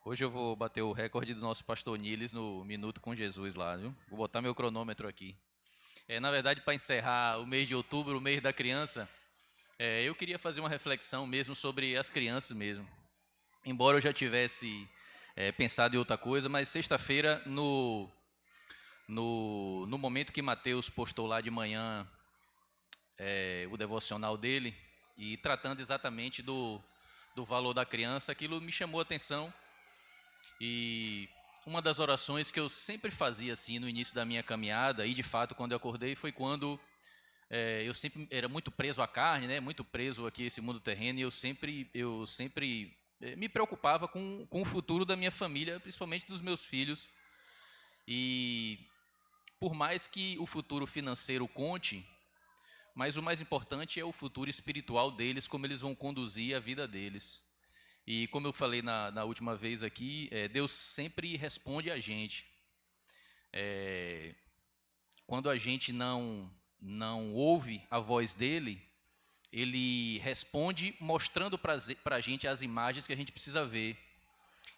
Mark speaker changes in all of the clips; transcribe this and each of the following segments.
Speaker 1: Hoje eu vou bater o recorde do nosso pastor Niles no Minuto com Jesus lá, viu? Vou botar meu cronômetro aqui. Na verdade, para encerrar o mês de outubro, o mês da criança, eu queria fazer uma reflexão mesmo sobre as crianças mesmo. Embora eu já tivesse pensado em outra coisa, mas sexta-feira, no momento que Mateus postou lá de manhã o devocional dele, e tratando exatamente do valor da criança, aquilo me chamou a atenção. E uma das orações que eu sempre fazia assim no início da minha caminhada, e de fato quando eu acordei, foi quando eu sempre era muito preso à carne, né? Muito preso aqui a esse mundo terreno, e eu sempre me preocupava com o futuro da minha família, principalmente dos meus filhos. E por mais que o futuro financeiro conte, mas o mais importante é o futuro espiritual deles, como eles vão conduzir a vida deles. E como eu falei na última vez aqui, Deus sempre responde a gente. Quando a gente não ouve a voz dele, ele responde mostrando para a gente as imagens que a gente precisa ver.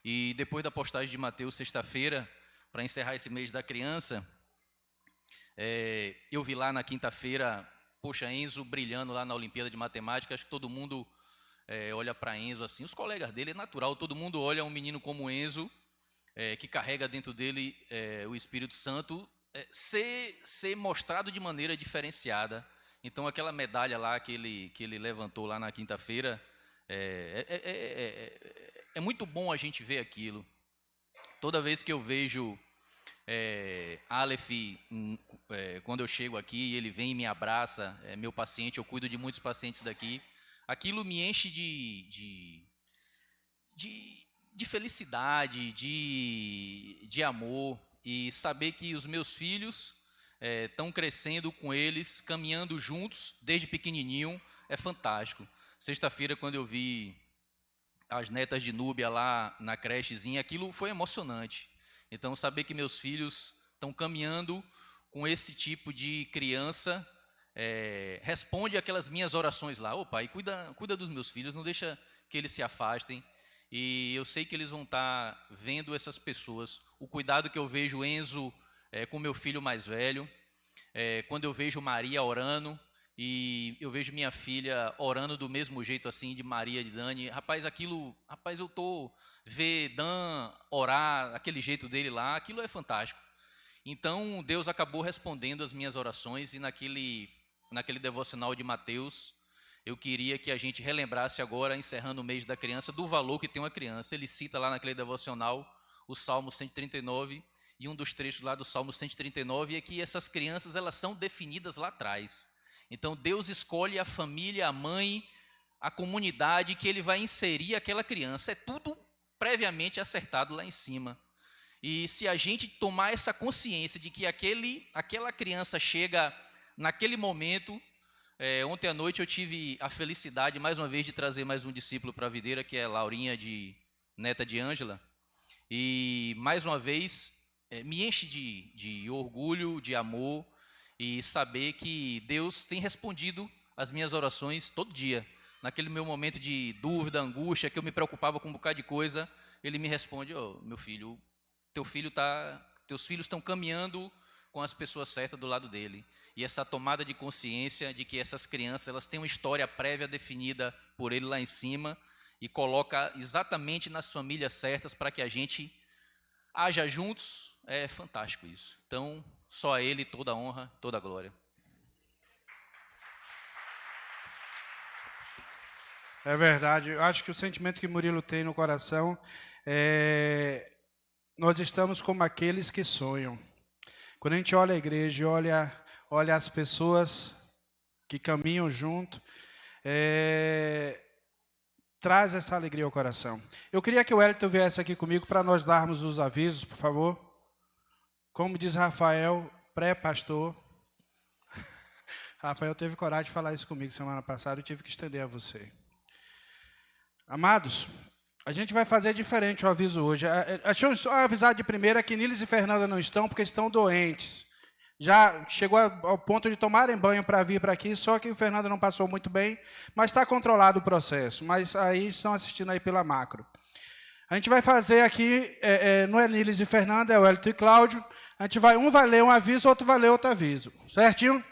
Speaker 1: E depois da postagem de Mateus, sexta-feira, para encerrar esse mês da criança, eu vi lá na quinta-feira, poxa, Enzo brilhando lá na Olimpíada de Matemática. Acho que todo mundo olha para Enzo assim, os colegas dele, é natural, todo mundo olha um menino como Enzo, que carrega dentro dele o Espírito Santo, ser mostrado de maneira diferenciada. Então aquela medalha lá que ele levantou lá na quinta-feira, é muito bom a gente ver aquilo. Toda vez que eu vejo Aleph, quando eu chego aqui e ele vem e me abraça, meu paciente, eu cuido de muitos pacientes daqui, aquilo me enche de felicidade, de amor, e saber que os meus filhos estão crescendo com eles, caminhando juntos desde pequenininho, é fantástico. Sexta-feira, quando eu vi as netas de Núbia lá na crechezinha, aquilo foi emocionante. Então, saber que meus filhos estão caminhando com esse tipo de criança responde aquelas minhas orações lá. Ô pai, cuida dos meus filhos, não deixa que eles se afastem. E eu sei que eles vão estar vendo essas pessoas. O cuidado que eu vejo Enzo com meu filho mais velho, quando eu vejo Maria orando, e eu vejo minha filha orando do mesmo jeito assim, de Maria, de Dani. Rapaz, eu ver Dan orar, aquele jeito dele lá, aquilo é fantástico. Então, Deus acabou respondendo as minhas orações, e naquele devocional de Mateus, eu queria que a gente relembrasse agora, encerrando o mês da criança, do valor que tem uma criança. Ele cita lá naquele devocional o Salmo 139, e um dos trechos lá do Salmo 139 é que essas crianças, elas são definidas lá atrás. Então Deus escolhe a família, a mãe, a comunidade que ele vai inserir aquela criança. É tudo previamente acertado lá em cima. E se a gente tomar essa consciência de que aquela criança chega naquele momento. Ontem à noite eu tive a felicidade, mais uma vez, de trazer mais um discípulo para a videira, que é Laurinha, neta de Ângela. E, mais uma vez, me enche de orgulho, de amor, e saber que Deus tem respondido as minhas orações todo dia. Naquele meu momento de dúvida, angústia, que eu me preocupava com um bocado de coisa, Ele me responde: meu filho, teus filhos estão caminhando com as pessoas certas do lado dele. E essa tomada de consciência de que essas crianças, elas têm uma história prévia definida por ele lá em cima, e coloca exatamente nas famílias certas para que a gente haja juntos, é fantástico isso. Então, só a ele toda a honra, toda a glória.
Speaker 2: É verdade. Eu acho que o sentimento que Murilo tem no coração nós estamos como aqueles que sonham. Quando a gente olha a igreja e olha as pessoas que caminham junto, traz essa alegria ao coração. Eu queria que o Wellington viesse aqui comigo para nós darmos os avisos, por favor. Como diz Rafael, pré-pastor. Rafael teve coragem de falar isso comigo semana passada, eu tive que estender a você. Amados, a gente vai fazer diferente o aviso hoje. Deixa eu só avisar de primeira que Niles e Fernanda não estão, porque estão doentes. Já chegou ao ponto de tomarem banho para vir para aqui, só que o Fernanda não passou muito bem, mas está controlado o processo. Mas aí estão assistindo aí pela macro. A gente vai fazer aqui, não é Nílis e Fernanda, é o Wellington e Cláudio. Um vai ler um aviso, outro vai ler outro aviso. Certinho?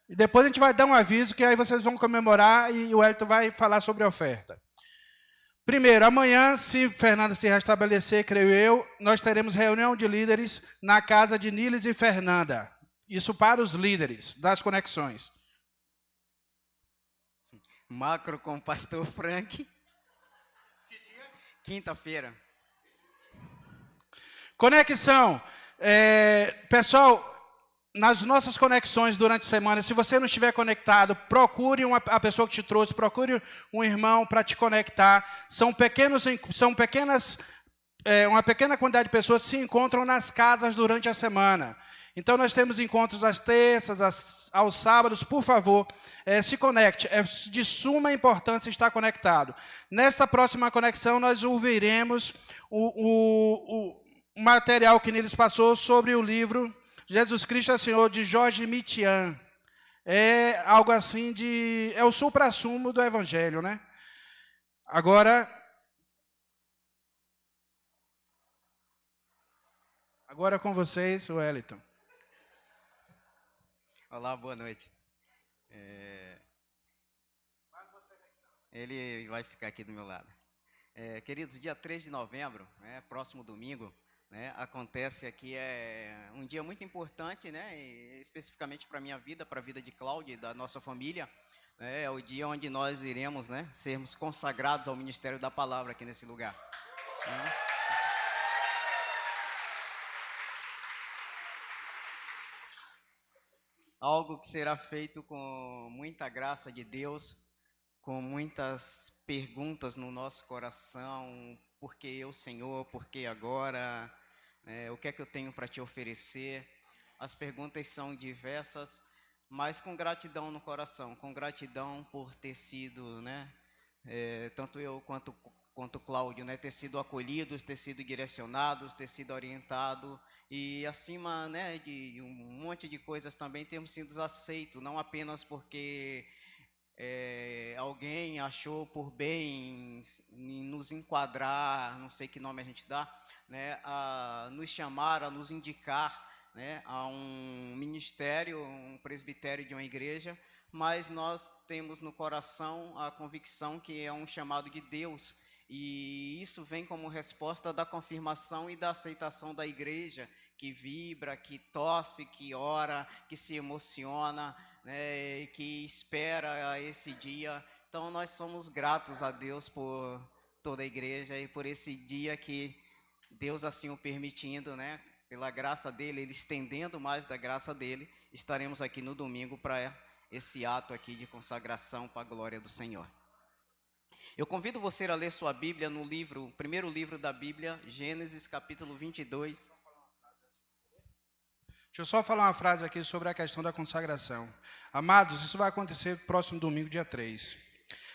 Speaker 2: E depois a gente vai dar um aviso, que aí vocês vão comemorar e o Wellington vai falar sobre a oferta. Primeiro, amanhã, se Fernanda se restabelecer, creio eu, nós teremos reunião de líderes na casa de Nílis e Fernanda. Isso para os líderes das conexões.
Speaker 3: Macro com o pastor Frank. Quinta-feira.
Speaker 2: Conexão. Pessoal, nas nossas conexões durante a semana, se você não estiver conectado, procure a pessoa que te trouxe, procure um irmão para te conectar. Uma pequena quantidade de pessoas se encontram nas casas durante a semana. Então, nós temos encontros às terças, aos sábados. Por favor, se conecte. É de suma importância estar conectado. Nessa próxima conexão, nós ouviremos o material que Nílis passou sobre o livro Jesus Cristo é Senhor, de Jorge Mitian. É algo assim é o suprassumo do Evangelho, né? Agora com vocês, o Wellington.
Speaker 3: Olá, boa noite. Ele vai ficar aqui do meu lado. Queridos, dia 3 de novembro, próximo domingo, acontece aqui, um dia muito importante, e especificamente para a minha vida, para a vida de Cláudia e da nossa família. É o dia onde nós iremos sermos consagrados ao ministério da palavra aqui nesse lugar. Algo que será feito com muita graça de Deus, com muitas perguntas no nosso coração. Por que eu, Senhor? Por que agora? O que é que eu tenho para te oferecer? As perguntas são diversas, mas com gratidão no coração, com gratidão por ter sido, tanto eu quanto Cláudio, ter sido acolhidos, ter sido direcionados, ter sido orientado, e acima de um monte de coisas também temos sido aceitos, não apenas porque alguém achou por bem nos enquadrar, não sei que nome a gente dá, a nos chamar, a nos indicar, a um ministério, um presbitério de uma igreja, mas nós temos no coração a convicção que é um chamado de Deus, e isso vem como resposta da confirmação e da aceitação da igreja, que vibra, que torce, que ora, que se emociona, que espera esse dia. Então nós somos gratos a Deus por toda a igreja e por esse dia que Deus assim o permitindo, pela graça dele, ele estendendo mais da graça dele, estaremos aqui no domingo para esse ato aqui de consagração para a glória do Senhor. Eu convido você a ler sua Bíblia no primeiro livro da Bíblia, Gênesis capítulo 22.
Speaker 2: Deixa eu só falar uma frase aqui sobre a questão da consagração. Amados, isso vai acontecer próximo domingo, dia 3.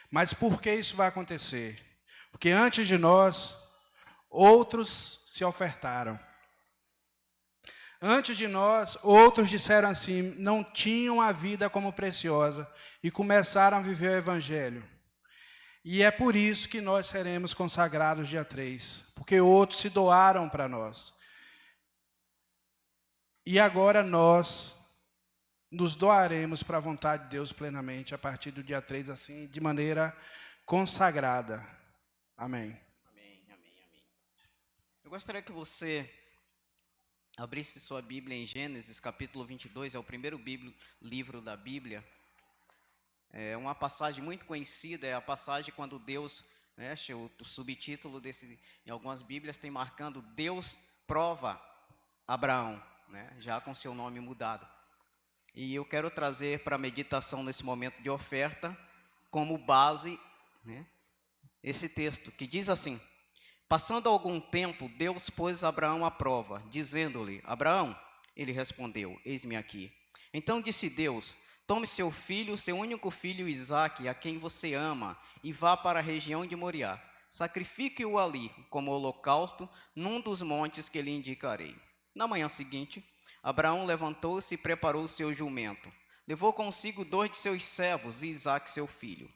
Speaker 2: Mas por que isso vai acontecer? Porque antes de nós, outros se ofertaram. Antes de nós, outros disseram assim, não tinham a vida como preciosa e começaram a viver o Evangelho. E é por isso que nós seremos consagrados dia 3, porque outros se doaram para nós. E agora nós nos doaremos para a vontade de Deus plenamente, a partir do dia 3, assim, de maneira consagrada. Amém.
Speaker 3: Amém, amém, amém. Eu gostaria que você abrisse sua Bíblia em Gênesis, capítulo 22, é o primeiro livro da Bíblia. É uma passagem muito conhecida, é a passagem quando Deus, o subtítulo em algumas Bíblias tem marcando Deus prova Abraão, já com seu nome mudado. E eu quero trazer para a meditação nesse momento de oferta, como base, esse texto, que diz assim: passando algum tempo, Deus pôs Abraão à prova, dizendo-lhe, Abraão, ele respondeu, eis-me aqui. Então disse Deus, tome seu filho, seu único filho Isaque, a quem você ama, e vá para a região de Moriá. Sacrifique-o ali, como holocausto, num dos montes que lhe indicarei. Na manhã seguinte, Abraão levantou-se e preparou o seu jumento. Levou consigo 2 de seus servos e Isaque, seu filho.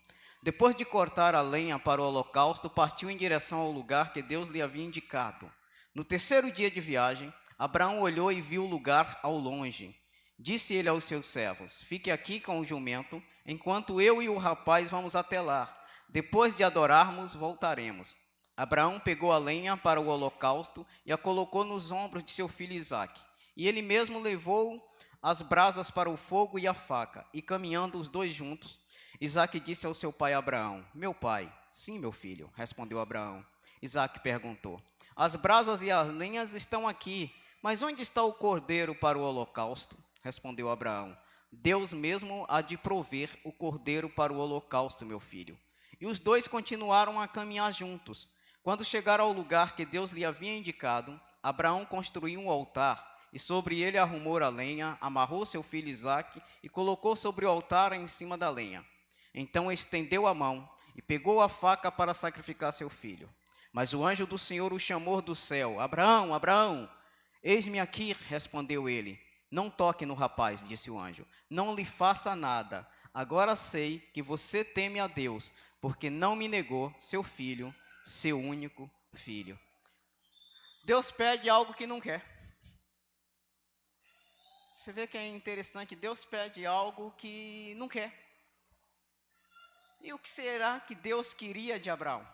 Speaker 3: Depois de cortar a lenha para o holocausto, partiu em direção ao lugar que Deus lhe havia indicado. No terceiro dia de viagem, Abraão olhou e viu o lugar ao longe. Disse ele aos seus servos: fique aqui com o jumento, enquanto eu e o rapaz vamos até lá. Depois de adorarmos, voltaremos. Abraão pegou a lenha para o holocausto e a colocou nos ombros de seu filho Isaque. E ele mesmo levou as brasas para o fogo e a faca. E caminhando os dois juntos, Isaque disse ao seu pai Abraão: meu pai. Sim, meu filho, respondeu Abraão. Isaque perguntou: as brasas e as lenhas estão aqui, mas onde está o cordeiro para o holocausto? Respondeu Abraão: Deus mesmo há de prover o cordeiro para o holocausto, meu filho. E os dois continuaram a caminhar juntos. Quando chegaram ao lugar que Deus lhe havia indicado, Abraão construiu um altar, e sobre ele arrumou a lenha, amarrou seu filho Isaque e colocou sobre o altar em cima da lenha. Então estendeu a mão e pegou a faca para sacrificar seu filho. Mas o anjo do Senhor o chamou do céu: Abraão, Abraão! Eis-me aqui, respondeu ele. Não toque no rapaz, disse o anjo. Não lhe faça nada. Agora sei que você teme a Deus, porque não me negou seu filho, seu único filho. Deus pede algo que não quer. Você vê que é interessante, Deus pede algo que não quer. E o que será que Deus queria de Abraão?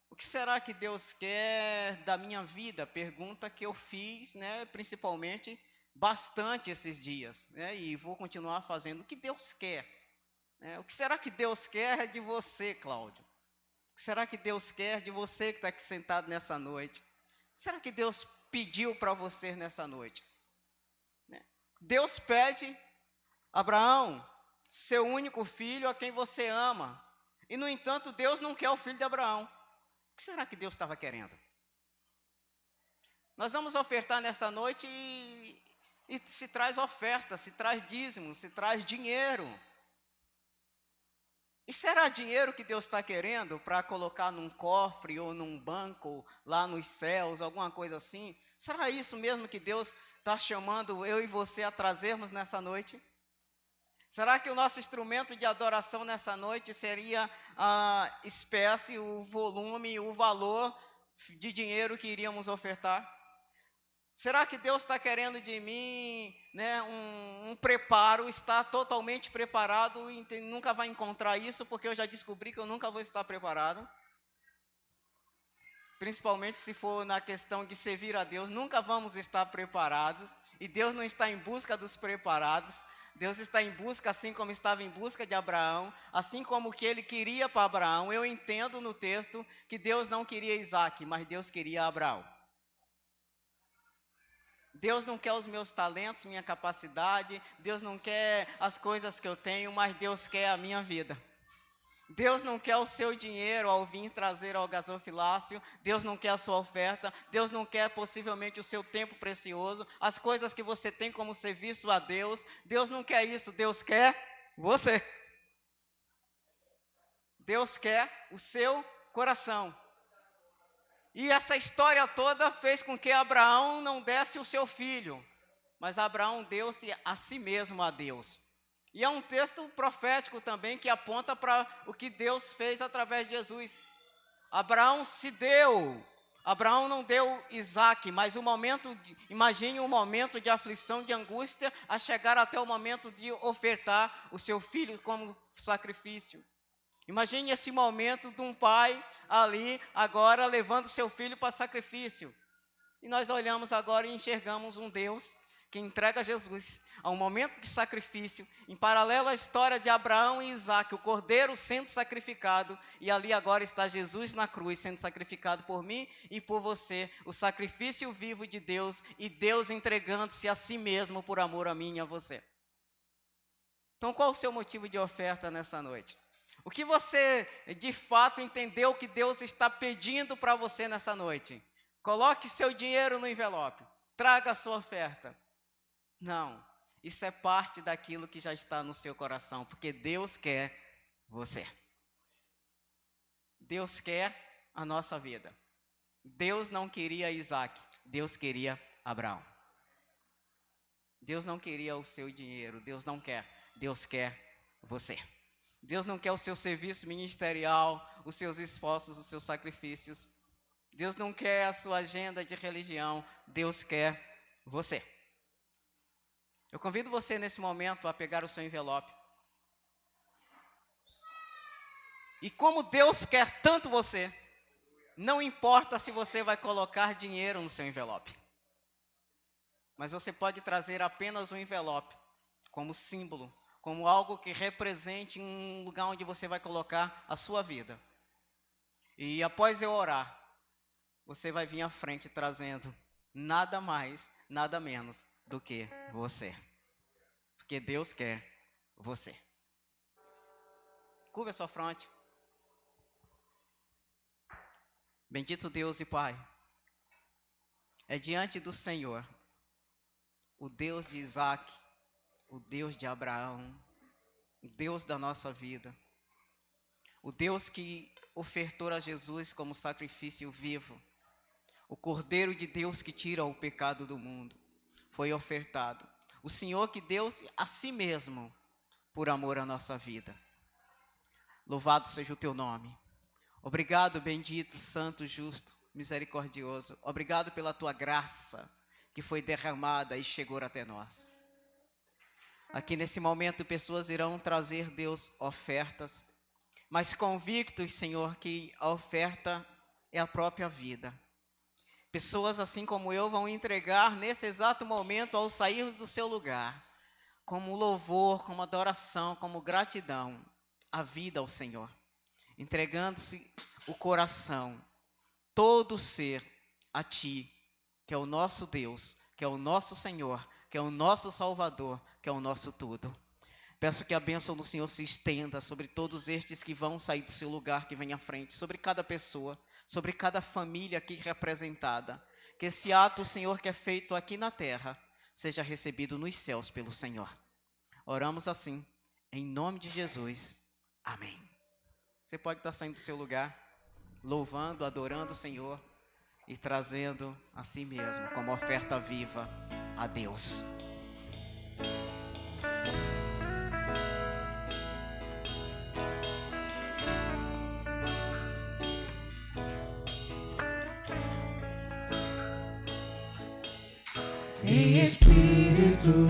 Speaker 3: O que será que Deus quer da minha vida? Pergunta que eu fiz, principalmente, bastante esses dias. E vou continuar fazendo. O que Deus quer? O que será que Deus quer de você, Cláudio? O que será que Deus quer de você que está aqui sentado nessa noite? O que será que Deus pediu para você nessa noite? Deus pede, Abraão, seu único filho a quem você ama. E, no entanto, Deus não quer o filho de Abraão. O que será que Deus estava querendo? Nós vamos ofertar nessa noite e se traz oferta, se traz dízimo, se traz dinheiro. E será dinheiro que Deus está querendo para colocar num cofre ou num banco lá nos céus, alguma coisa assim? Será isso mesmo que Deus está chamando eu e você a trazermos nessa noite? Será que o nosso instrumento de adoração nessa noite seria a espécie, o volume, o valor de dinheiro que iríamos ofertar? Será que Deus está querendo de mim um preparo, estar totalmente preparado e nunca vai encontrar isso, porque eu já descobri que eu nunca vou estar preparado? Principalmente se for na questão de servir a Deus, nunca vamos estar preparados, e Deus não está em busca dos preparados. Deus está em busca, assim como estava em busca de Abraão, assim como o que ele queria para Abraão. Eu entendo no texto que Deus não queria Isaque, mas Deus queria Abraão. Deus não quer os meus talentos, minha capacidade, Deus não quer as coisas que eu tenho, mas Deus quer a minha vida. Deus não quer o seu dinheiro ao vir trazer ao gasofilácio, Deus não quer a sua oferta, Deus não quer possivelmente o seu tempo precioso, as coisas que você tem como serviço a Deus. Deus não quer isso, Deus quer você. Deus quer o seu coração. E essa história toda fez com que Abraão não desse o seu filho, mas Abraão deu-se a si mesmo a Deus. E é um texto profético também que aponta para o que Deus fez através de Jesus. Abraão se deu. Abraão não deu Isaque, mas imagine um momento de aflição, de angústia, a chegar até o momento de ofertar o seu filho como sacrifício. Imagine esse momento de um pai ali, agora levando seu filho para sacrifício. E nós olhamos agora e enxergamos um Deus que entrega Jesus a um momento de sacrifício, em paralelo à história de Abraão e Isaque, o cordeiro sendo sacrificado, e ali agora está Jesus na cruz, sendo sacrificado por mim e por você, o sacrifício vivo de Deus, e Deus entregando-se a si mesmo por amor a mim e a você. Então, qual o seu motivo de oferta nessa noite? O que você, de fato, entendeu que Deus está pedindo para você nessa noite? Coloque seu dinheiro no envelope, traga a sua oferta. Não, isso é parte daquilo que já está no seu coração, porque Deus quer você. Deus quer a nossa vida. Deus não queria Isaque, Deus queria Abraão. Deus não queria o seu dinheiro, Deus não quer, Deus quer você. Deus não quer o seu serviço ministerial, os seus esforços, os seus sacrifícios. Deus não quer a sua agenda de religião. Deus quer você. Eu convido você nesse momento a pegar o seu envelope. E como Deus quer tanto você, não importa se você vai colocar dinheiro no seu envelope. Mas você pode trazer apenas um envelope como símbolo, como algo que represente um lugar onde você vai colocar a sua vida. E após eu orar, você vai vir à frente trazendo nada mais, nada menos do que você. Porque Deus quer você. Curva a sua fronte. Bendito Deus e Pai, é diante do Senhor, o Deus de Isaac, o Deus de Abraão, o Deus da nossa vida, o Deus que ofertou a Jesus como sacrifício vivo, o Cordeiro de Deus que tira o pecado do mundo, foi ofertado. O Senhor que deu a si mesmo por amor à nossa vida. Louvado seja o teu nome. Obrigado, bendito, santo, justo, misericordioso. Obrigado pela tua graça que foi derramada e chegou até nós. Aqui nesse momento pessoas irão trazer, Deus, ofertas, mas convictos, Senhor, que a oferta é a própria vida. Pessoas assim como eu vão entregar nesse exato momento ao sair do seu lugar, como louvor, como adoração, como gratidão, a vida ao Senhor. Entregando-se o coração, todo o ser a Ti, que é o nosso Deus, que é o nosso Senhor, que é o nosso Salvador, que é o nosso tudo. Peço que a bênção do Senhor se estenda sobre todos estes que vão sair do seu lugar, que vem à frente, sobre cada pessoa, sobre cada família aqui representada. Que esse ato, Senhor, que é feito aqui na terra, seja recebido nos céus pelo Senhor. Oramos assim, em nome de Jesus. Amém. Você pode estar saindo do seu lugar, louvando, adorando o Senhor e trazendo a si mesmo como oferta viva a Deus.
Speaker 4: Em espírito,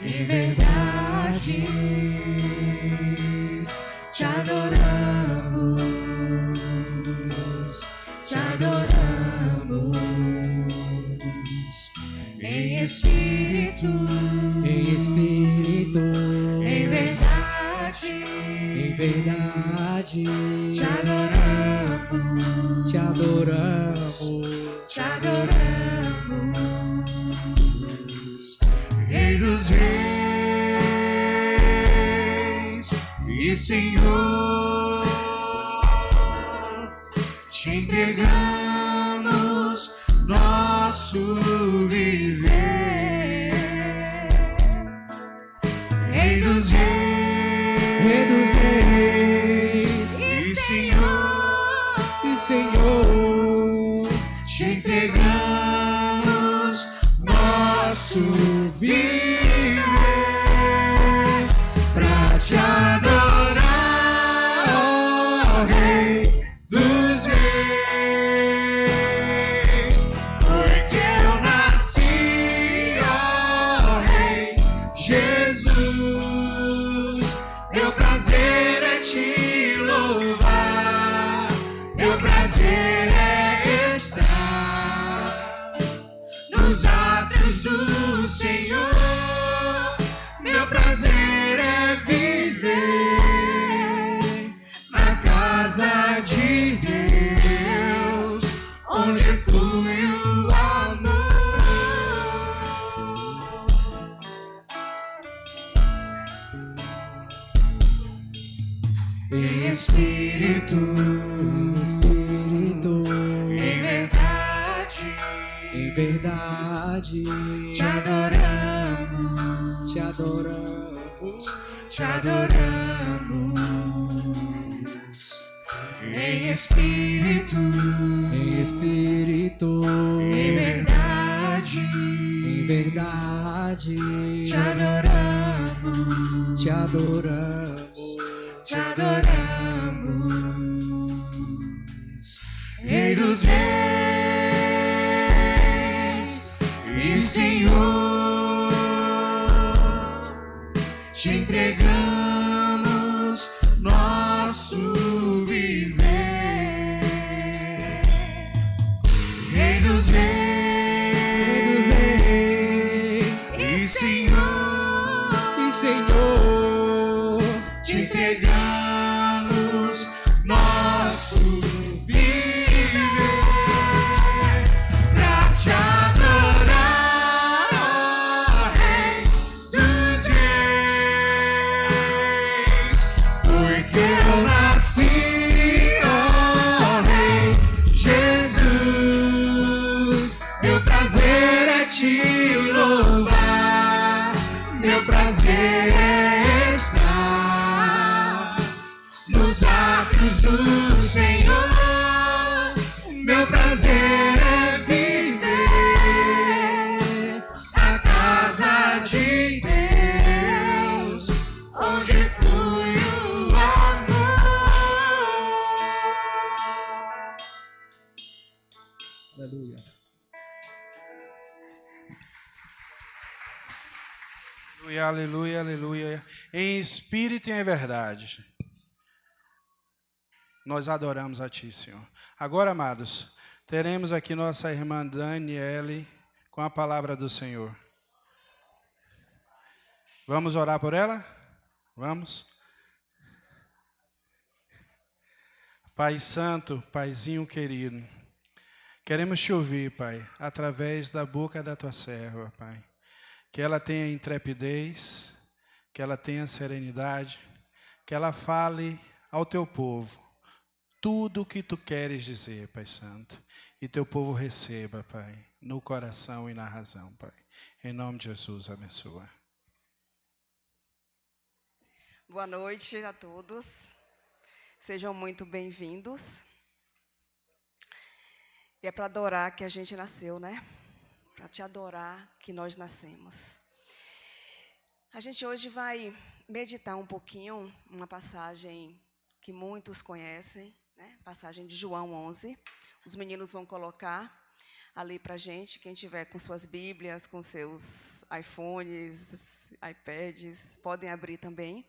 Speaker 4: em verdade, te adoramos, te adoramos. Em espírito, em verdade, te adoramos, te adoramos, te adoramos. Rei dos reis e Senhor, te entregamos nosso viver. Rei dos reis e Senhor, te entregamos nosso viver pra te adorar, ó Rei dos reis. Foi que eu nasci, ó Rei Jesus. Meu prazer é te louvar, meu prazer é estar nos atos do Senhor. Meu prazer é viver na casa de Deus, onde flui o amor. Em espírito, em verdade, te adoramos, te adoramos, te adoramos. Em espírito, em verdade, te adoramos, te adoramos,
Speaker 3: te adoramos, Rei dos Reis e Senhor, te entregamos nosso viver, Rei dos Reis e Senhor, te entregamos nosso viver pra te adorar, ó Rei dos Reis, porque eu nasci, ó Rei Jesus, meu prazer é te louvar, meu prazer é estar nos átrios do Senhor, meu prazer é viver na casa de Deus, onde flui o amor.
Speaker 4: aleluia.
Speaker 2: Aleluia, aleluia, aleluia. Em espírito e em verdade. Nós adoramos a Ti, Senhor. Agora, amados, teremos aqui nossa irmã Daniele com a palavra do Senhor. Vamos orar por ela? Vamos? Pai Santo, Paizinho querido, queremos Te ouvir, Pai, através da boca da Tua serva, Pai. Que ela tenha intrepidez, que ela tenha serenidade, que ela fale ao Teu povo tudo o que Tu queres dizer, Pai Santo. E Teu povo receba, Pai, no coração e na razão, Pai. Em nome de Jesus, abençoa.
Speaker 5: Boa noite a todos. Sejam muito bem-vindos. E é para adorar que a gente nasceu, né? Para te adorar que nós nascemos. A gente hoje vai meditar um pouquinho uma passagem que muitos conhecem, né? Passagem de João 11. Os meninos vão colocar ali para a gente, quem tiver com suas Bíblias, com seus iPhones, iPads, podem abrir também.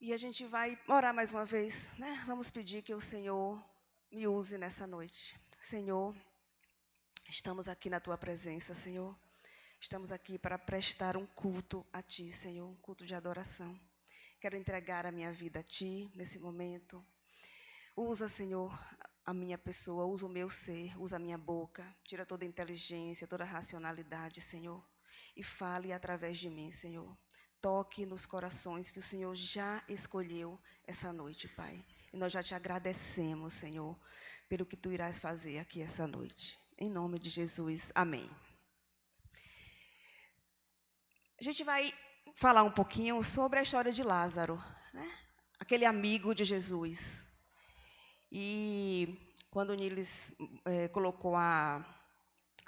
Speaker 5: E a gente vai orar mais uma vez, né? Vamos pedir que o Senhor me use nessa noite. Senhor, estamos aqui na Tua presença, Senhor. Estamos aqui para prestar um culto a Ti, Senhor, um culto de adoração. Quero entregar a minha vida a Ti nesse momento. Usa, Senhor, a minha pessoa, usa o meu ser, usa a minha boca. Tira toda a inteligência, toda a racionalidade, Senhor. E fale através de mim, Senhor. Toque nos corações que o Senhor já escolheu essa noite, Pai. E nós já Te agradecemos, Senhor, pelo que Tu irás fazer aqui essa noite. Em nome de Jesus, amém. A gente vai falar um pouquinho sobre a história de Lázaro, né? Aquele amigo de Jesus. E quando o Niles colocou a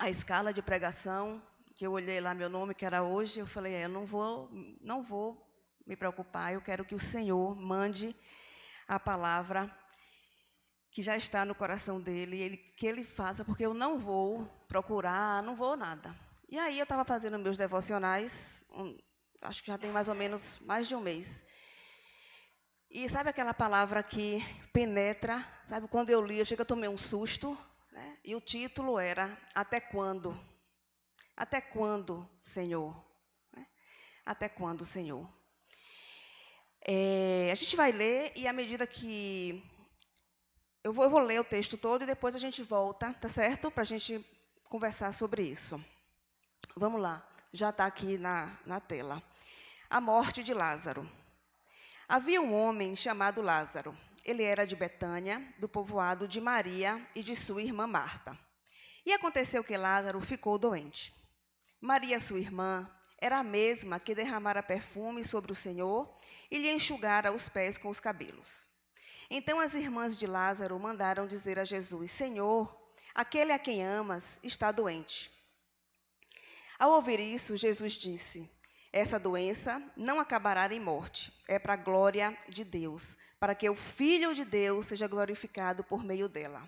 Speaker 5: escala de pregação, que eu olhei lá meu nome, que era hoje, eu falei, eu não vou me preocupar, eu quero que o Senhor mande a palavra que já está no coração dele, que ele faça, porque eu não vou procurar, não vou nada. E aí eu estava fazendo meus devocionais, acho que já tem mais ou menos mais de um mês. E sabe aquela palavra que penetra? Sabe, quando eu li, eu achei que eu tomei um susto, né? E o título era Até Quando? Até quando, Senhor? Até quando, Senhor? A gente vai ler e à medida que... Eu vou ler o texto todo e depois a gente volta, tá certo? Para a gente conversar sobre isso. Vamos lá, já está aqui na tela. A morte de Lázaro. Havia um homem chamado Lázaro. Ele era de Betânia, do povoado de Maria e de sua irmã Marta. E aconteceu que Lázaro ficou doente. Maria, sua irmã, era a mesma que derramara perfume sobre o Senhor e lhe enxugara os pés com os cabelos. Então as irmãs de Lázaro mandaram dizer a Jesus, Senhor, aquele a quem amas está doente. Ao ouvir isso, Jesus disse, Essa doença não acabará em morte, é para a glória de Deus, para que o Filho de Deus seja glorificado por meio dela.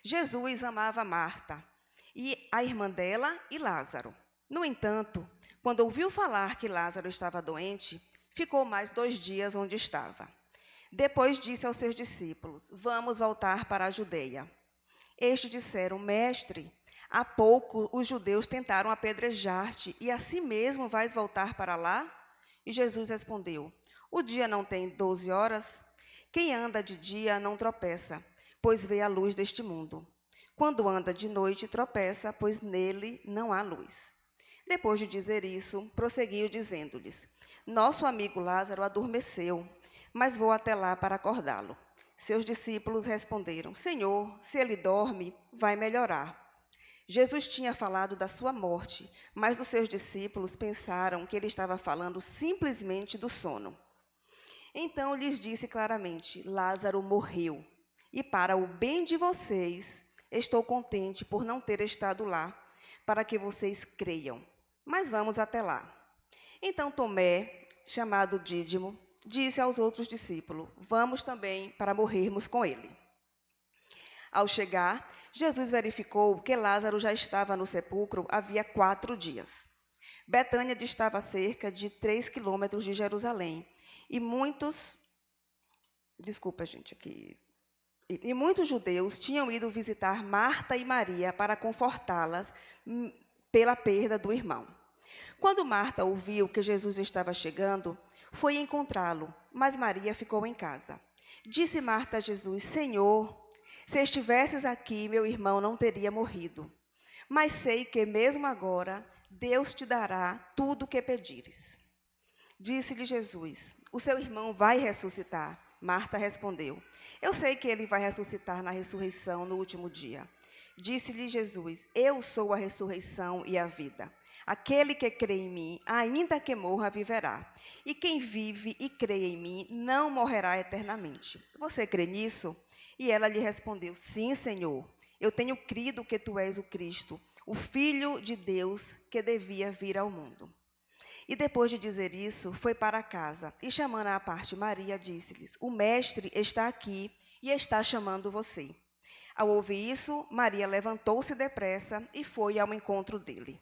Speaker 5: Jesus amava Marta, e a irmã dela e Lázaro. No entanto, quando ouviu falar que Lázaro estava doente, ficou mais 2 dias onde estava. Depois disse aos seus discípulos: vamos voltar para a Judeia. Estes disseram: Mestre, há pouco os judeus tentaram apedrejar-te, e assim mesmo vais voltar para lá? E Jesus respondeu: o dia não tem 12 horas? Quem anda de dia não tropeça, pois vê a luz deste mundo. Quando anda de noite, tropeça, pois nele não há luz. Depois de dizer isso, prosseguiu dizendo-lhes: nosso amigo Lázaro adormeceu, mas vou até lá para acordá-lo. Seus discípulos responderam: Senhor, se ele dorme, vai melhorar. Jesus tinha falado da sua morte, mas os seus discípulos pensaram que ele estava falando simplesmente do sono. Então lhes disse claramente: Lázaro morreu, e para o bem de vocês, estou contente por não ter estado lá, para que vocês creiam. Mas vamos até lá. Então Tomé, chamado Dídimo, disse aos outros discípulos: vamos também para morrermos com ele. Ao chegar, Jesus verificou que Lázaro já estava no sepulcro havia 4 dias. Betânia distava a cerca de 3 quilômetros de Jerusalém, e muitos judeus tinham ido visitar Marta e Maria para confortá-las pela perda do irmão. Quando Marta ouviu que Jesus estava chegando, foi encontrá-lo, mas Maria ficou em casa. Disse Marta a Jesus: Senhor, se estivesses aqui, meu irmão não teria morrido. Mas sei que mesmo agora Deus te dará tudo o que pedires. Disse-lhe Jesus: o seu irmão vai ressuscitar. Marta respondeu: eu sei que ele vai ressuscitar na ressurreição no último dia. Disse-lhe Jesus: eu sou a ressurreição e a vida. Aquele que crê em mim, ainda que morra, viverá. E quem vive e crê em mim, não morrerá eternamente. Você crê nisso? E ela lhe respondeu: sim, Senhor. Eu tenho crido que tu és o Cristo, o Filho de Deus que devia vir ao mundo. E depois de dizer isso, foi para casa, e chamando à parte Maria, disse-lhes: o Mestre está aqui e está chamando você. Ao ouvir isso, Maria levantou-se depressa e foi ao encontro dele.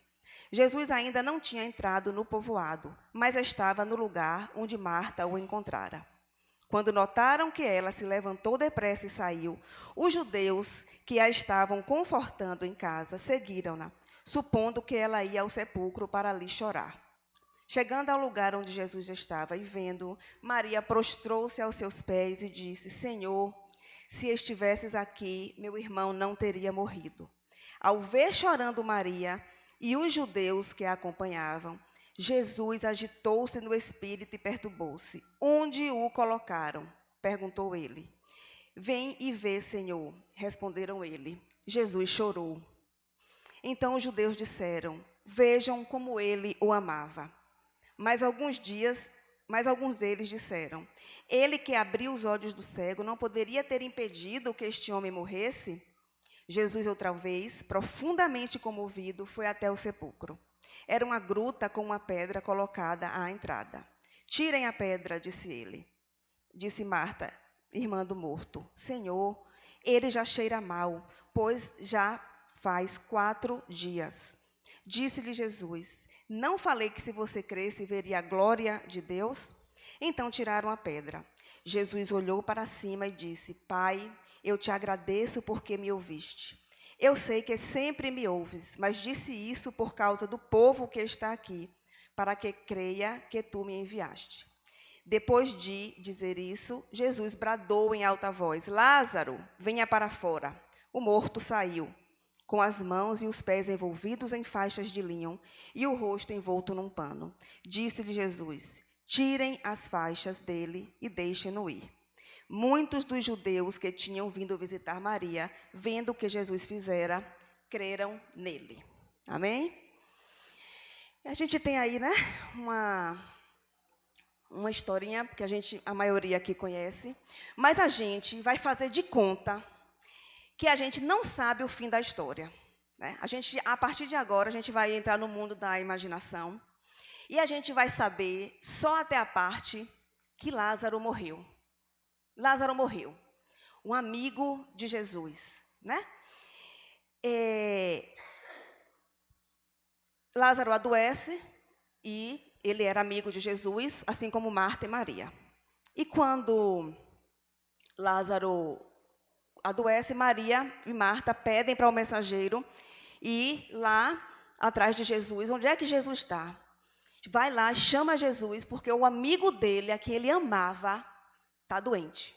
Speaker 5: Jesus ainda não tinha entrado no povoado, mas estava no lugar onde Marta o encontrara. Quando notaram que ela se levantou depressa e saiu, os judeus que a estavam confortando em casa seguiram-na, supondo que ela ia ao sepulcro para ali chorar. Chegando ao lugar onde Jesus estava e vendo, Maria prostrou-se aos seus pés e disse: Senhor, se estivesses aqui, meu irmão não teria morrido. Ao ver chorando Maria e os judeus que a acompanhavam, Jesus agitou-se no espírito e perturbou-se. Onde o colocaram? Perguntou ele. Vem e vê, Senhor, responderam ele. Jesus chorou. Então os judeus disseram: vejam como ele o amava. Mas alguns deles disseram: ele que abriu os olhos do cego não poderia ter impedido que este homem morresse? Jesus, outra vez, profundamente comovido, foi até o sepulcro. Era uma gruta com uma pedra colocada à entrada. Tirem a pedra, disse ele. Disse Marta, irmã do morto: Senhor, ele já cheira mal, pois já faz 4 dias. Disse-lhe Jesus: não falei que se você cresce, veria a glória de Deus? Então tiraram a pedra. Jesus olhou para cima e disse: Pai, eu te agradeço porque me ouviste. Eu sei que sempre me ouves, mas disse isso por causa do povo que está aqui, para que creia que tu me enviaste. Depois de dizer isso, Jesus bradou em alta voz: Lázaro, venha para fora. O morto saiu, com as mãos e os pés envolvidos em faixas de linho e o rosto envolto num pano. Disse-lhe Jesus: tirem as faixas dele e deixem-no ir. Muitos dos judeus que tinham vindo visitar Maria, vendo o que Jesus fizera, creram nele. Amém? A gente tem aí, né, uma historinha que a maioria aqui conhece, mas a gente vai fazer de conta que a gente não sabe o fim da história, né? A partir de agora, a gente vai entrar no mundo da imaginação E a gente vai saber só até a parte que Lázaro morreu. Lázaro morreu, um amigo de Jesus, né? Lázaro adoece e ele era amigo de Jesus, assim como Marta e Maria. E quando Lázaro adoece, Maria e Marta pedem para o mensageiro ir lá atrás de Jesus. Onde é que Jesus está? Vai lá, chama Jesus, porque o amigo dele, a quem ele amava, está doente.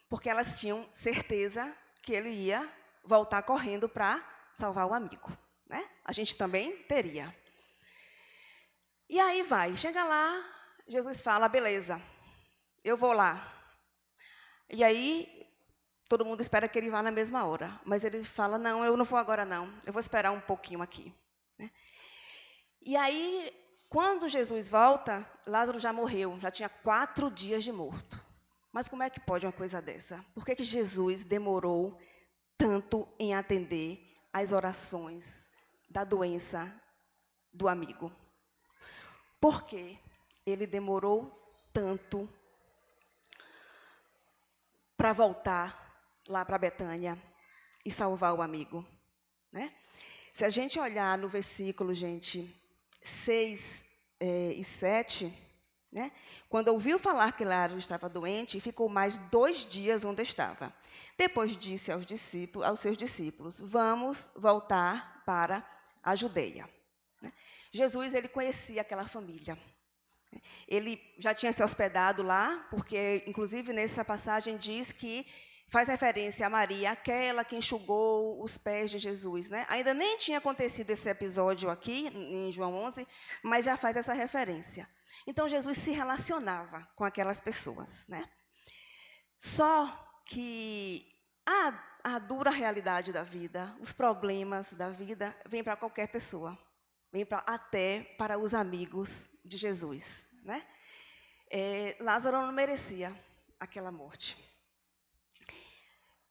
Speaker 5: Porque elas tinham certeza que ele ia voltar correndo para salvar o amigo, né? A gente também teria. E aí vai, chega lá, Jesus fala, beleza, eu vou lá. E aí, todo mundo espera que ele vá na mesma hora. Mas ele fala, não, eu não vou agora não, eu vou esperar um pouquinho aqui, né? E aí, quando Jesus volta, Lázaro já morreu, já tinha 4 dias de morto. Mas como é que pode uma coisa dessa? Por que Jesus demorou tanto em atender às orações da doença do amigo? Por que ele demorou tanto para voltar lá para Betânia e salvar o amigo, né? Se a gente olhar no versículo, gente, 6 e 7, né? Quando ouviu falar que Lázaro estava doente, ficou mais 2 dias onde estava. Depois disse aos seus discípulos, vamos voltar para a Judeia. Jesus, ele conhecia aquela família. Ele já tinha se hospedado lá, porque, inclusive, nessa passagem diz que faz referência a Maria, aquela que enxugou os pés de Jesus, né? Ainda nem tinha acontecido esse episódio aqui, em João 11, mas já faz essa referência. Então, Jesus se relacionava com aquelas pessoas, né? Só que a dura realidade da vida, os problemas da vida, vêm para qualquer pessoa. Vem até para os amigos de Jesus, né? Lázaro não merecia aquela morte.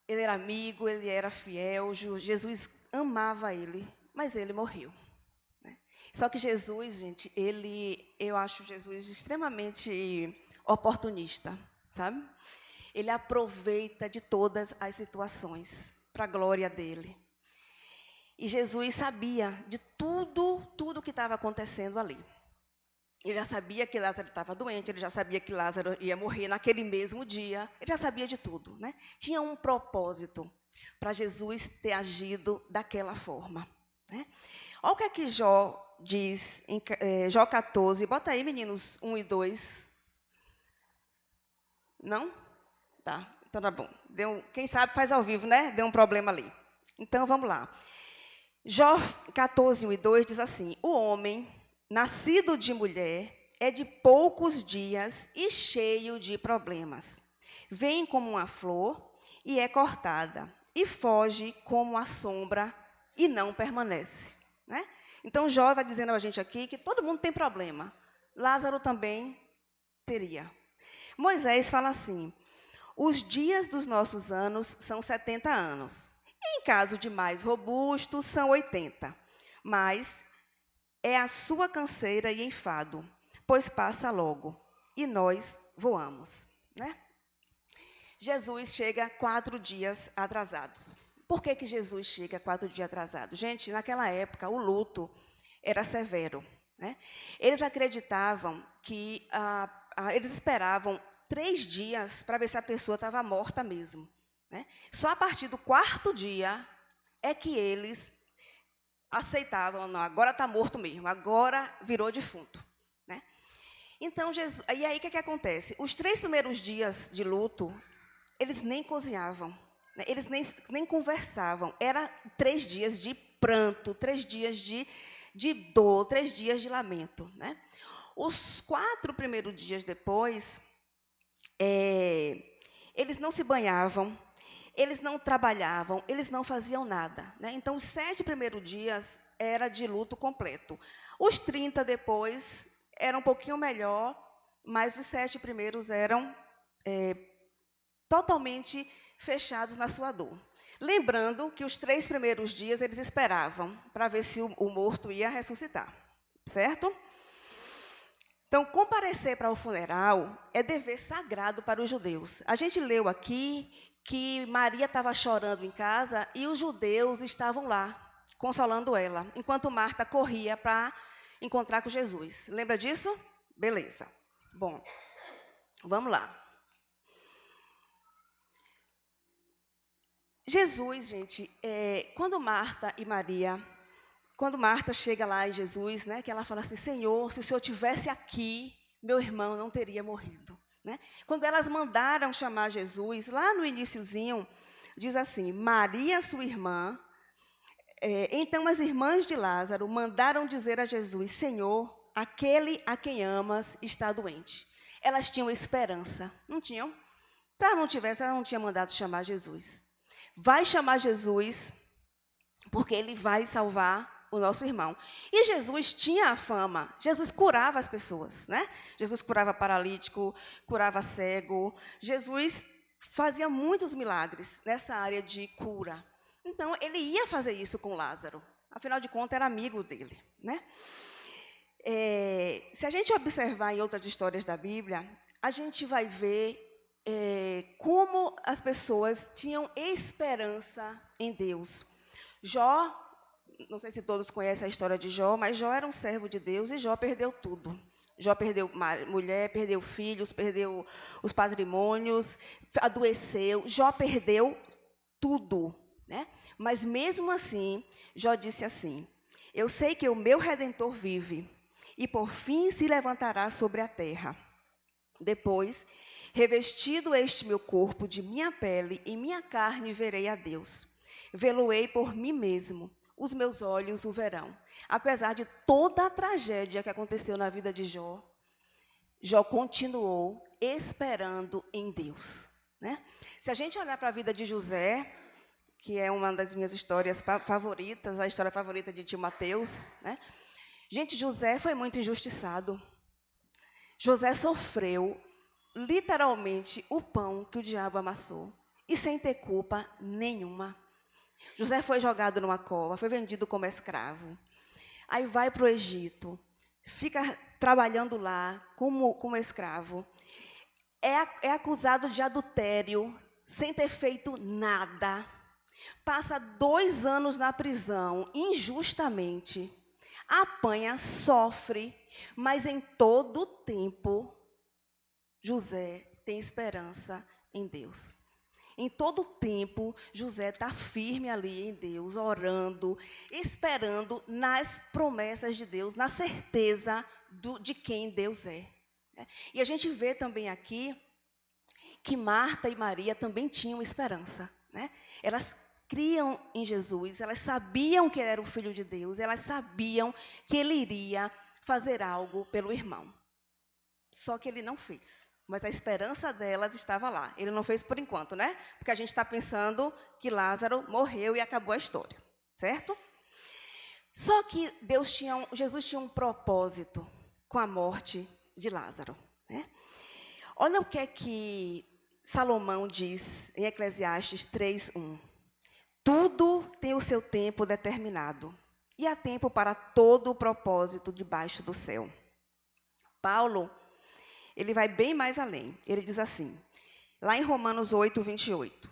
Speaker 5: Ele era amigo, ele era fiel, Jesus amava ele, mas ele morreu, né? Só que Jesus, gente, eu acho Jesus extremamente oportunista, sabe? Ele aproveita de todas as situações para a glória dele. E Jesus sabia de tudo que estava acontecendo ali. Ele já sabia que Lázaro estava doente, ele já sabia que Lázaro ia morrer naquele mesmo dia, ele já sabia de tudo, né? Tinha um propósito para Jesus ter agido daquela forma, né? Olha o que é que Jó diz em Jó 14, bota aí, meninos, 1 e 2. Não? Tá, então tá bom. Quem sabe faz ao vivo, né? Deu um problema ali. Então, vamos lá. Jó 14, 1 e 2 diz assim, o homem, nascido de mulher, é de poucos dias e cheio de problemas. Vem como uma flor e é cortada, e foge como a sombra e não permanece, né? Então, Jó está dizendo a gente aqui que todo mundo tem problema. Lázaro também teria. Moisés fala assim, os dias dos nossos anos são 70 anos. Em caso de mais robusto, são 80. Mas é a sua canseira e enfado, pois passa logo, e nós voamos, né? Jesus chega 4 dias atrasados. Por que Jesus chega 4 dias atrasado? Gente, naquela época, o luto era severo, né? Eles acreditavam que... eles esperavam 3 dias para ver se a pessoa estava morta mesmo, né? Só a partir do 4º dia é que eles aceitavam, não, agora está morto mesmo, agora virou defunto, né? Então, Jesus, e aí o que acontece? Os 3 primeiros dias de luto, eles nem cozinhavam, né? Eles nem conversavam. Era 3 dias de pranto, 3 dias de dor, 3 dias de lamento, né? Os 4 primeiros dias depois, eles não se banhavam, eles não trabalhavam, eles não faziam nada, né? Então, os 7 primeiros dias era de luto completo. Os 30 depois era um pouquinho melhor, mas os 7 primeiros eram totalmente fechados na sua dor. Lembrando que os 3 primeiros dias eles esperavam para ver se o morto ia ressuscitar, certo? Então, comparecer para o funeral é dever sagrado para os judeus. A gente leu aqui que Maria estava chorando em casa e os judeus estavam lá, consolando ela, enquanto Marta corria para encontrar com Jesus. Lembra disso? Beleza. Bom, vamos lá. Jesus, gente, quando Marta chega lá em Jesus, né, que ela fala assim, Senhor, se o Senhor estivesse aqui, meu irmão não teria morrido. Né? Quando elas mandaram chamar Jesus, lá no iniciozinho, diz assim, Maria, sua irmã, então as irmãs de Lázaro mandaram dizer a Jesus, Senhor, aquele a quem amas está doente. Elas tinham esperança, não tinham? Se ela não tivesse, ela não tinha mandado chamar Jesus. Vai chamar Jesus, porque ele vai salvar o nosso irmão. E Jesus tinha a fama, Jesus curava as pessoas, né? Jesus curava paralítico, curava cego, Jesus fazia muitos milagres nessa área de cura. Então, ele ia fazer isso com Lázaro, afinal de contas, era amigo dele, né? Se a gente observar em outras histórias da Bíblia, a gente vai ver como as pessoas tinham esperança em Deus. Jó, não sei se todos conhecem a história de Jó, mas Jó era um servo de Deus e Jó perdeu tudo. Jó perdeu mulher, perdeu filhos, perdeu os patrimônios, adoeceu. Jó perdeu tudo, né? Mas mesmo assim, Jó disse assim, eu sei que o meu Redentor vive e por fim se levantará sobre a terra. Depois, revestido este meu corpo de minha pele e minha carne verei a Deus. Vê-lo-ei por mim mesmo, os meus olhos o verão. Apesar de toda a tragédia que aconteceu na vida de Jó, Jó continuou esperando em Deus. Né? Se a gente olhar para a vida de José, que é uma das minhas histórias favoritas, a história favorita de tio Mateus, né? Gente, José foi muito injustiçado. José sofreu, literalmente, o pão que o diabo amassou, e sem ter culpa nenhuma. José foi jogado numa cova, foi vendido como escravo. Aí vai para o Egito, fica trabalhando lá como escravo. É acusado de adultério, sem ter feito nada. Passa 2 anos na prisão, injustamente. Apanha, sofre, mas em todo o tempo, José tem esperança em Deus. Em todo o tempo, José está firme ali em Deus, orando, esperando nas promessas de Deus, na certeza de quem Deus é. E a gente vê também aqui que Marta e Maria também tinham esperança. Né? Elas criam em Jesus, elas sabiam que ele era o Filho de Deus, elas sabiam que ele iria fazer algo pelo irmão. Só que ele não fez. Mas a esperança delas estava lá. Ele não fez por enquanto, né? Porque a gente está pensando que Lázaro morreu e acabou a história, certo? Só que Jesus tinha um propósito com a morte de Lázaro. Né? Olha o que é que Salomão diz em Eclesiastes 3:1. Tudo tem o seu tempo determinado, e há tempo para todo o propósito debaixo do céu. Paulo, ele vai bem mais além. Ele diz assim, lá em Romanos 8:28.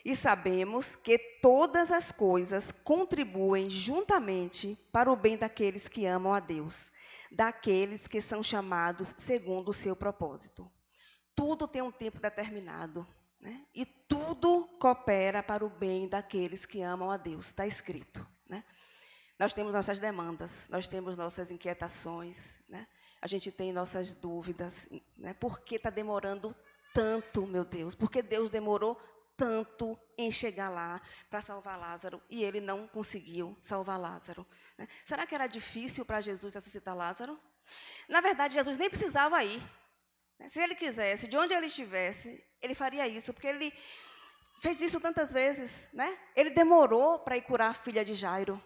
Speaker 5: E sabemos que todas as coisas contribuem juntamente para o bem daqueles que amam a Deus, daqueles que são chamados segundo o seu propósito. Tudo tem um tempo determinado, né? E tudo coopera para o bem daqueles que amam a Deus. Está escrito. Né? Nós temos nossas demandas, nós temos nossas inquietações, né? A gente tem nossas dúvidas, né? Por que está demorando tanto, meu Deus? Por que Deus demorou tanto em chegar lá para salvar Lázaro e ele não conseguiu salvar Lázaro? Né? Será que era difícil para Jesus ressuscitar Lázaro? Na verdade, Jesus nem precisava ir. Se ele quisesse, de onde ele estivesse, ele faria isso, porque ele fez isso tantas vezes. Né? Ele demorou para ir curar a filha de Jairo,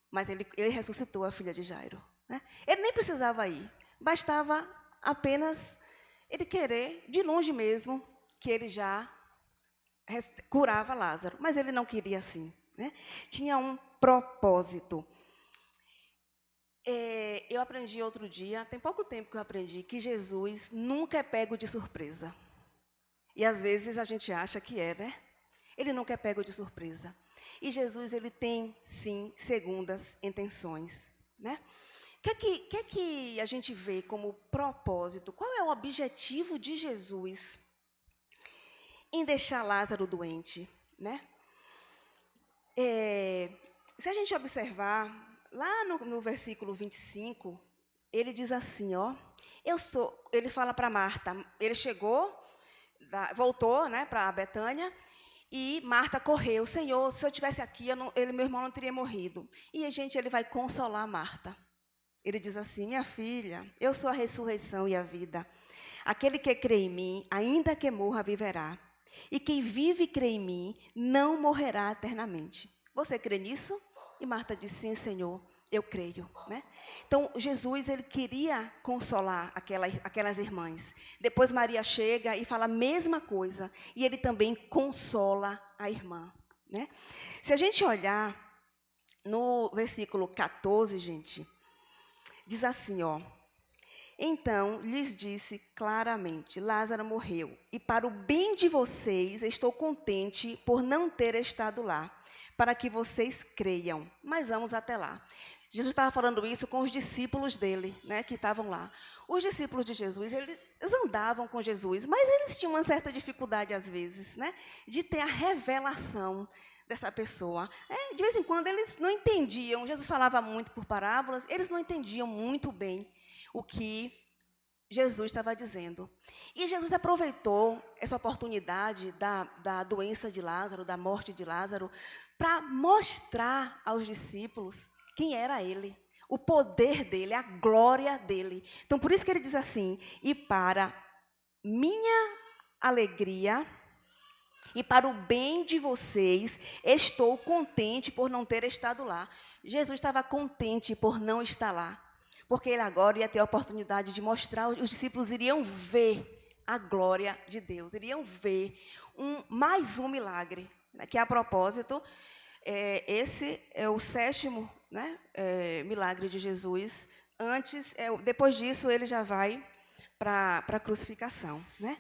Speaker 5: mas ele ressuscitou a filha de Jairo. Né? Ele nem precisava ir. Bastava apenas ele querer, de longe mesmo, que ele já curava Lázaro. Mas ele não queria assim. Né? Tinha um propósito. eu aprendi outro dia, tem pouco tempo que eu aprendi, que Jesus nunca é pego de surpresa. E às vezes a gente acha que é, né? Ele nunca é pego de surpresa. E Jesus, ele tem, sim, segundas intenções, né? O que a gente vê como propósito? Qual é o objetivo de Jesus em deixar Lázaro doente, né? Se a gente observar, lá no versículo 25, ele diz assim, ó, ele fala para Marta, ele chegou, voltou, né, para Betânia, e Marta correu, Senhor, se eu estivesse aqui, meu irmão não teria morrido. E, gente, ele vai consolar Marta. Ele diz assim, minha filha, eu sou a ressurreição e a vida. Aquele que crê em mim, ainda que morra, viverá. E quem vive e crê em mim, não morrerá eternamente. Você crê nisso? E Marta disse, sim, Senhor, eu creio, né? Então, Jesus, ele queria consolar aquelas irmãs. Depois Maria chega e fala a mesma coisa. E ele também consola a irmã, né? Se a gente olhar no versículo 14, gente, diz assim, ó. Então, lhes disse claramente, Lázaro morreu, e para o bem de vocês, estou contente por não ter estado lá, para que vocês creiam. Mas vamos até lá. Jesus estava falando isso com os discípulos dele, né, que estavam lá. Os discípulos de Jesus, eles andavam com Jesus, mas eles tinham uma certa dificuldade, às vezes, né, de ter a revelação dessa pessoa. De vez em quando, eles não entendiam. Jesus falava muito por parábolas, eles não entendiam muito bem o que Jesus estava dizendo. E Jesus aproveitou essa oportunidade da doença de Lázaro, da morte de Lázaro, para mostrar aos discípulos quem era ele, o poder dele, a glória dele. Então, por isso que ele diz assim, e para minha alegria e para o bem de vocês, estou contente por não ter estado lá. Jesus estava contente por não estar lá, porque ele agora ia ter a oportunidade de mostrar, os discípulos iriam ver a glória de Deus, iriam ver mais um milagre, né, que, a propósito, esse é o 7º, né, milagre de Jesus. Depois disso, ele já vai para a crucificação, né?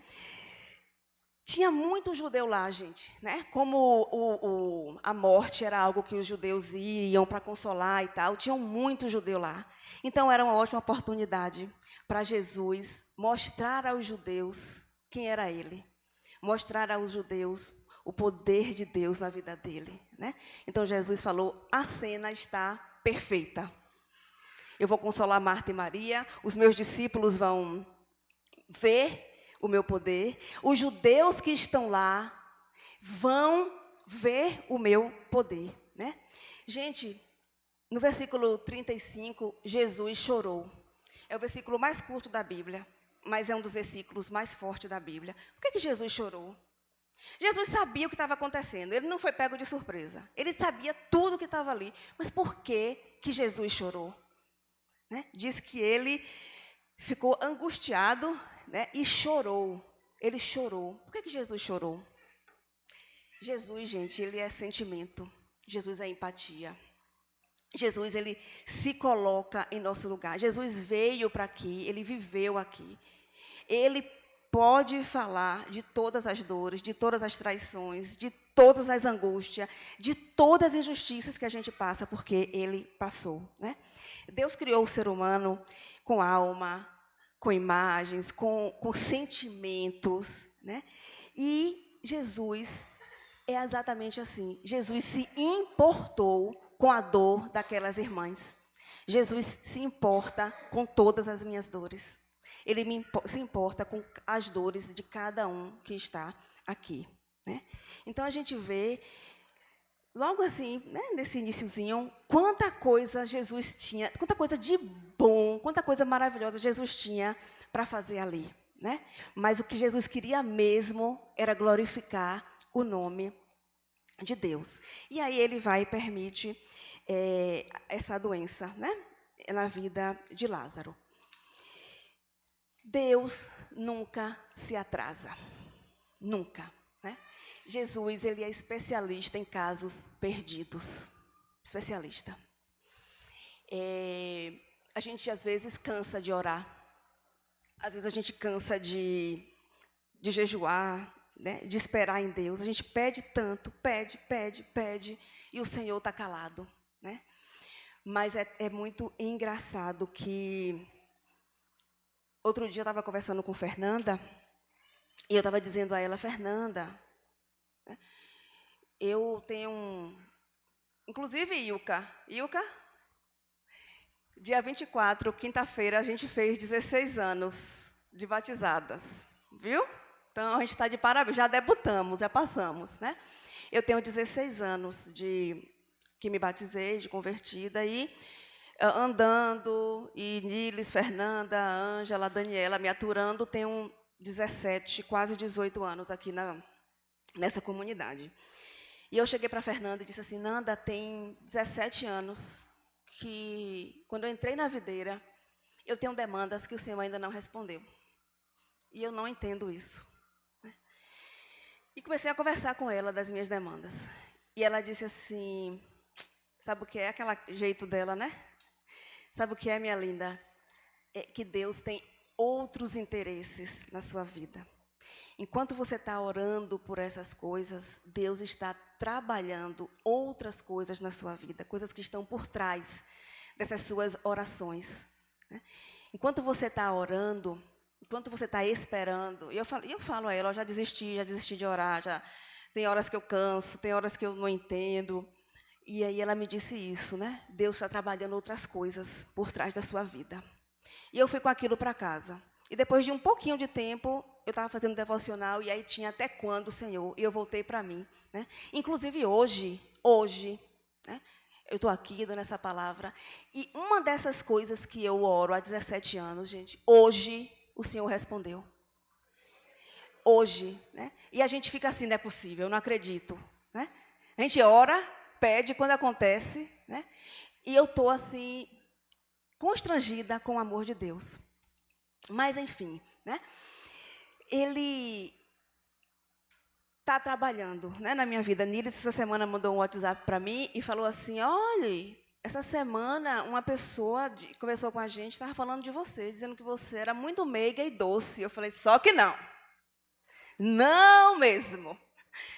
Speaker 5: Tinha muito judeu lá, gente, né? Como a morte era algo que os judeus iam para consolar e tal, tinham muito judeu lá. Então, era uma ótima oportunidade para Jesus mostrar aos judeus quem era ele, mostrar aos judeus o poder de Deus na vida dele, né? Então, Jesus falou, a cena está perfeita. Eu vou consolar Marta e Maria, os meus discípulos vão ver o meu poder, os judeus que estão lá vão ver o meu poder, né? Gente, no versículo 35, Jesus chorou. É o versículo mais curto da Bíblia, mas é um dos versículos mais fortes da Bíblia. Por que Jesus chorou? Jesus sabia o que estava acontecendo, ele não foi pego de surpresa. Ele sabia tudo o que estava ali. Mas por que Jesus chorou? Né? Diz que ele ficou angustiado, né, e chorou. Ele chorou. Por que Jesus chorou? Jesus, gente, ele é sentimento. Jesus é empatia. Jesus, ele se coloca em nosso lugar. Jesus veio para aqui, ele viveu aqui. Ele pode falar de todas as dores, de todas as traições, de todas as angústias, de todas as injustiças que a gente passa, porque ele passou, né? Deus criou o ser humano com alma, com imagens, com sentimentos, né? E Jesus é exatamente assim. Jesus se importou com a dor daquelas irmãs. Jesus se importa com todas as minhas dores. Ele se importa com as dores de cada um que está aqui, né? Então, a gente vê, logo assim, né, nesse iniciozinho, quanta coisa Jesus tinha, quanta coisa de bom, quanta coisa maravilhosa Jesus tinha para fazer ali, né? Mas o que Jesus queria mesmo era glorificar o nome de Deus. E aí ele vai e permite essa doença, né, na vida de Lázaro. Deus nunca se atrasa, nunca, né? Jesus, ele é especialista em casos perdidos, especialista. a gente às vezes cansa de orar. Às vezes a gente cansa de jejuar, né? De esperar em Deus. A gente pede tanto, pede, e o Senhor está calado, né? Mas é muito engraçado que outro dia eu estava conversando com Fernanda e eu estava dizendo a ela, Fernanda, né, eu tenho inclusive Ilka, dia 24, quinta-feira, a gente fez 16 anos de batizadas, viu? Então, a gente está de parabéns, já debutamos, já passamos, né? Eu tenho 16 anos que me batizei, de convertida, e andando, e Niles, Fernanda, Ângela, Daniela me aturando, tenho 17, quase 18 anos aqui nessa comunidade. E eu cheguei para a Fernanda e disse assim, Nanda, tem 17 anos que, quando eu entrei na videira, eu tenho demandas que o Senhor ainda não respondeu. E eu não entendo isso. E comecei a conversar com ela das minhas demandas. E ela disse assim, sabe o que é? Aquele jeito dela, né? Sabe o que é, minha linda? É que Deus tem outros interesses na sua vida. Enquanto você está orando por essas coisas, Deus está trabalhando outras coisas na sua vida, coisas que estão por trás dessas suas orações, né? Enquanto você está orando, enquanto você está esperando, e eu falo a ela, eu já desisti de orar, já tem horas que eu canso, tem horas que eu não entendo. E aí ela me disse isso, né? Deus está trabalhando outras coisas por trás da sua vida. E eu fui com aquilo para casa. E depois de um pouquinho de tempo, eu estava fazendo devocional, e aí tinha até quando, Senhor, e eu voltei para mim, né? Inclusive hoje, né? Eu estou aqui dando essa palavra, e uma dessas coisas que eu oro há 17 anos, gente, hoje o Senhor respondeu. Hoje, né? E a gente fica assim, não é possível, eu não acredito, né? A gente ora, pede, quando acontece, né? E eu estou assim, constrangida com o amor de Deus. Mas, enfim, né? Ele está trabalhando, né, na minha vida. Niles, essa semana, mandou um WhatsApp para mim e falou assim, olha, essa semana uma pessoa conversou com a gente, estava falando de você, dizendo que você era muito meiga e doce. Eu falei, só que não. Não mesmo.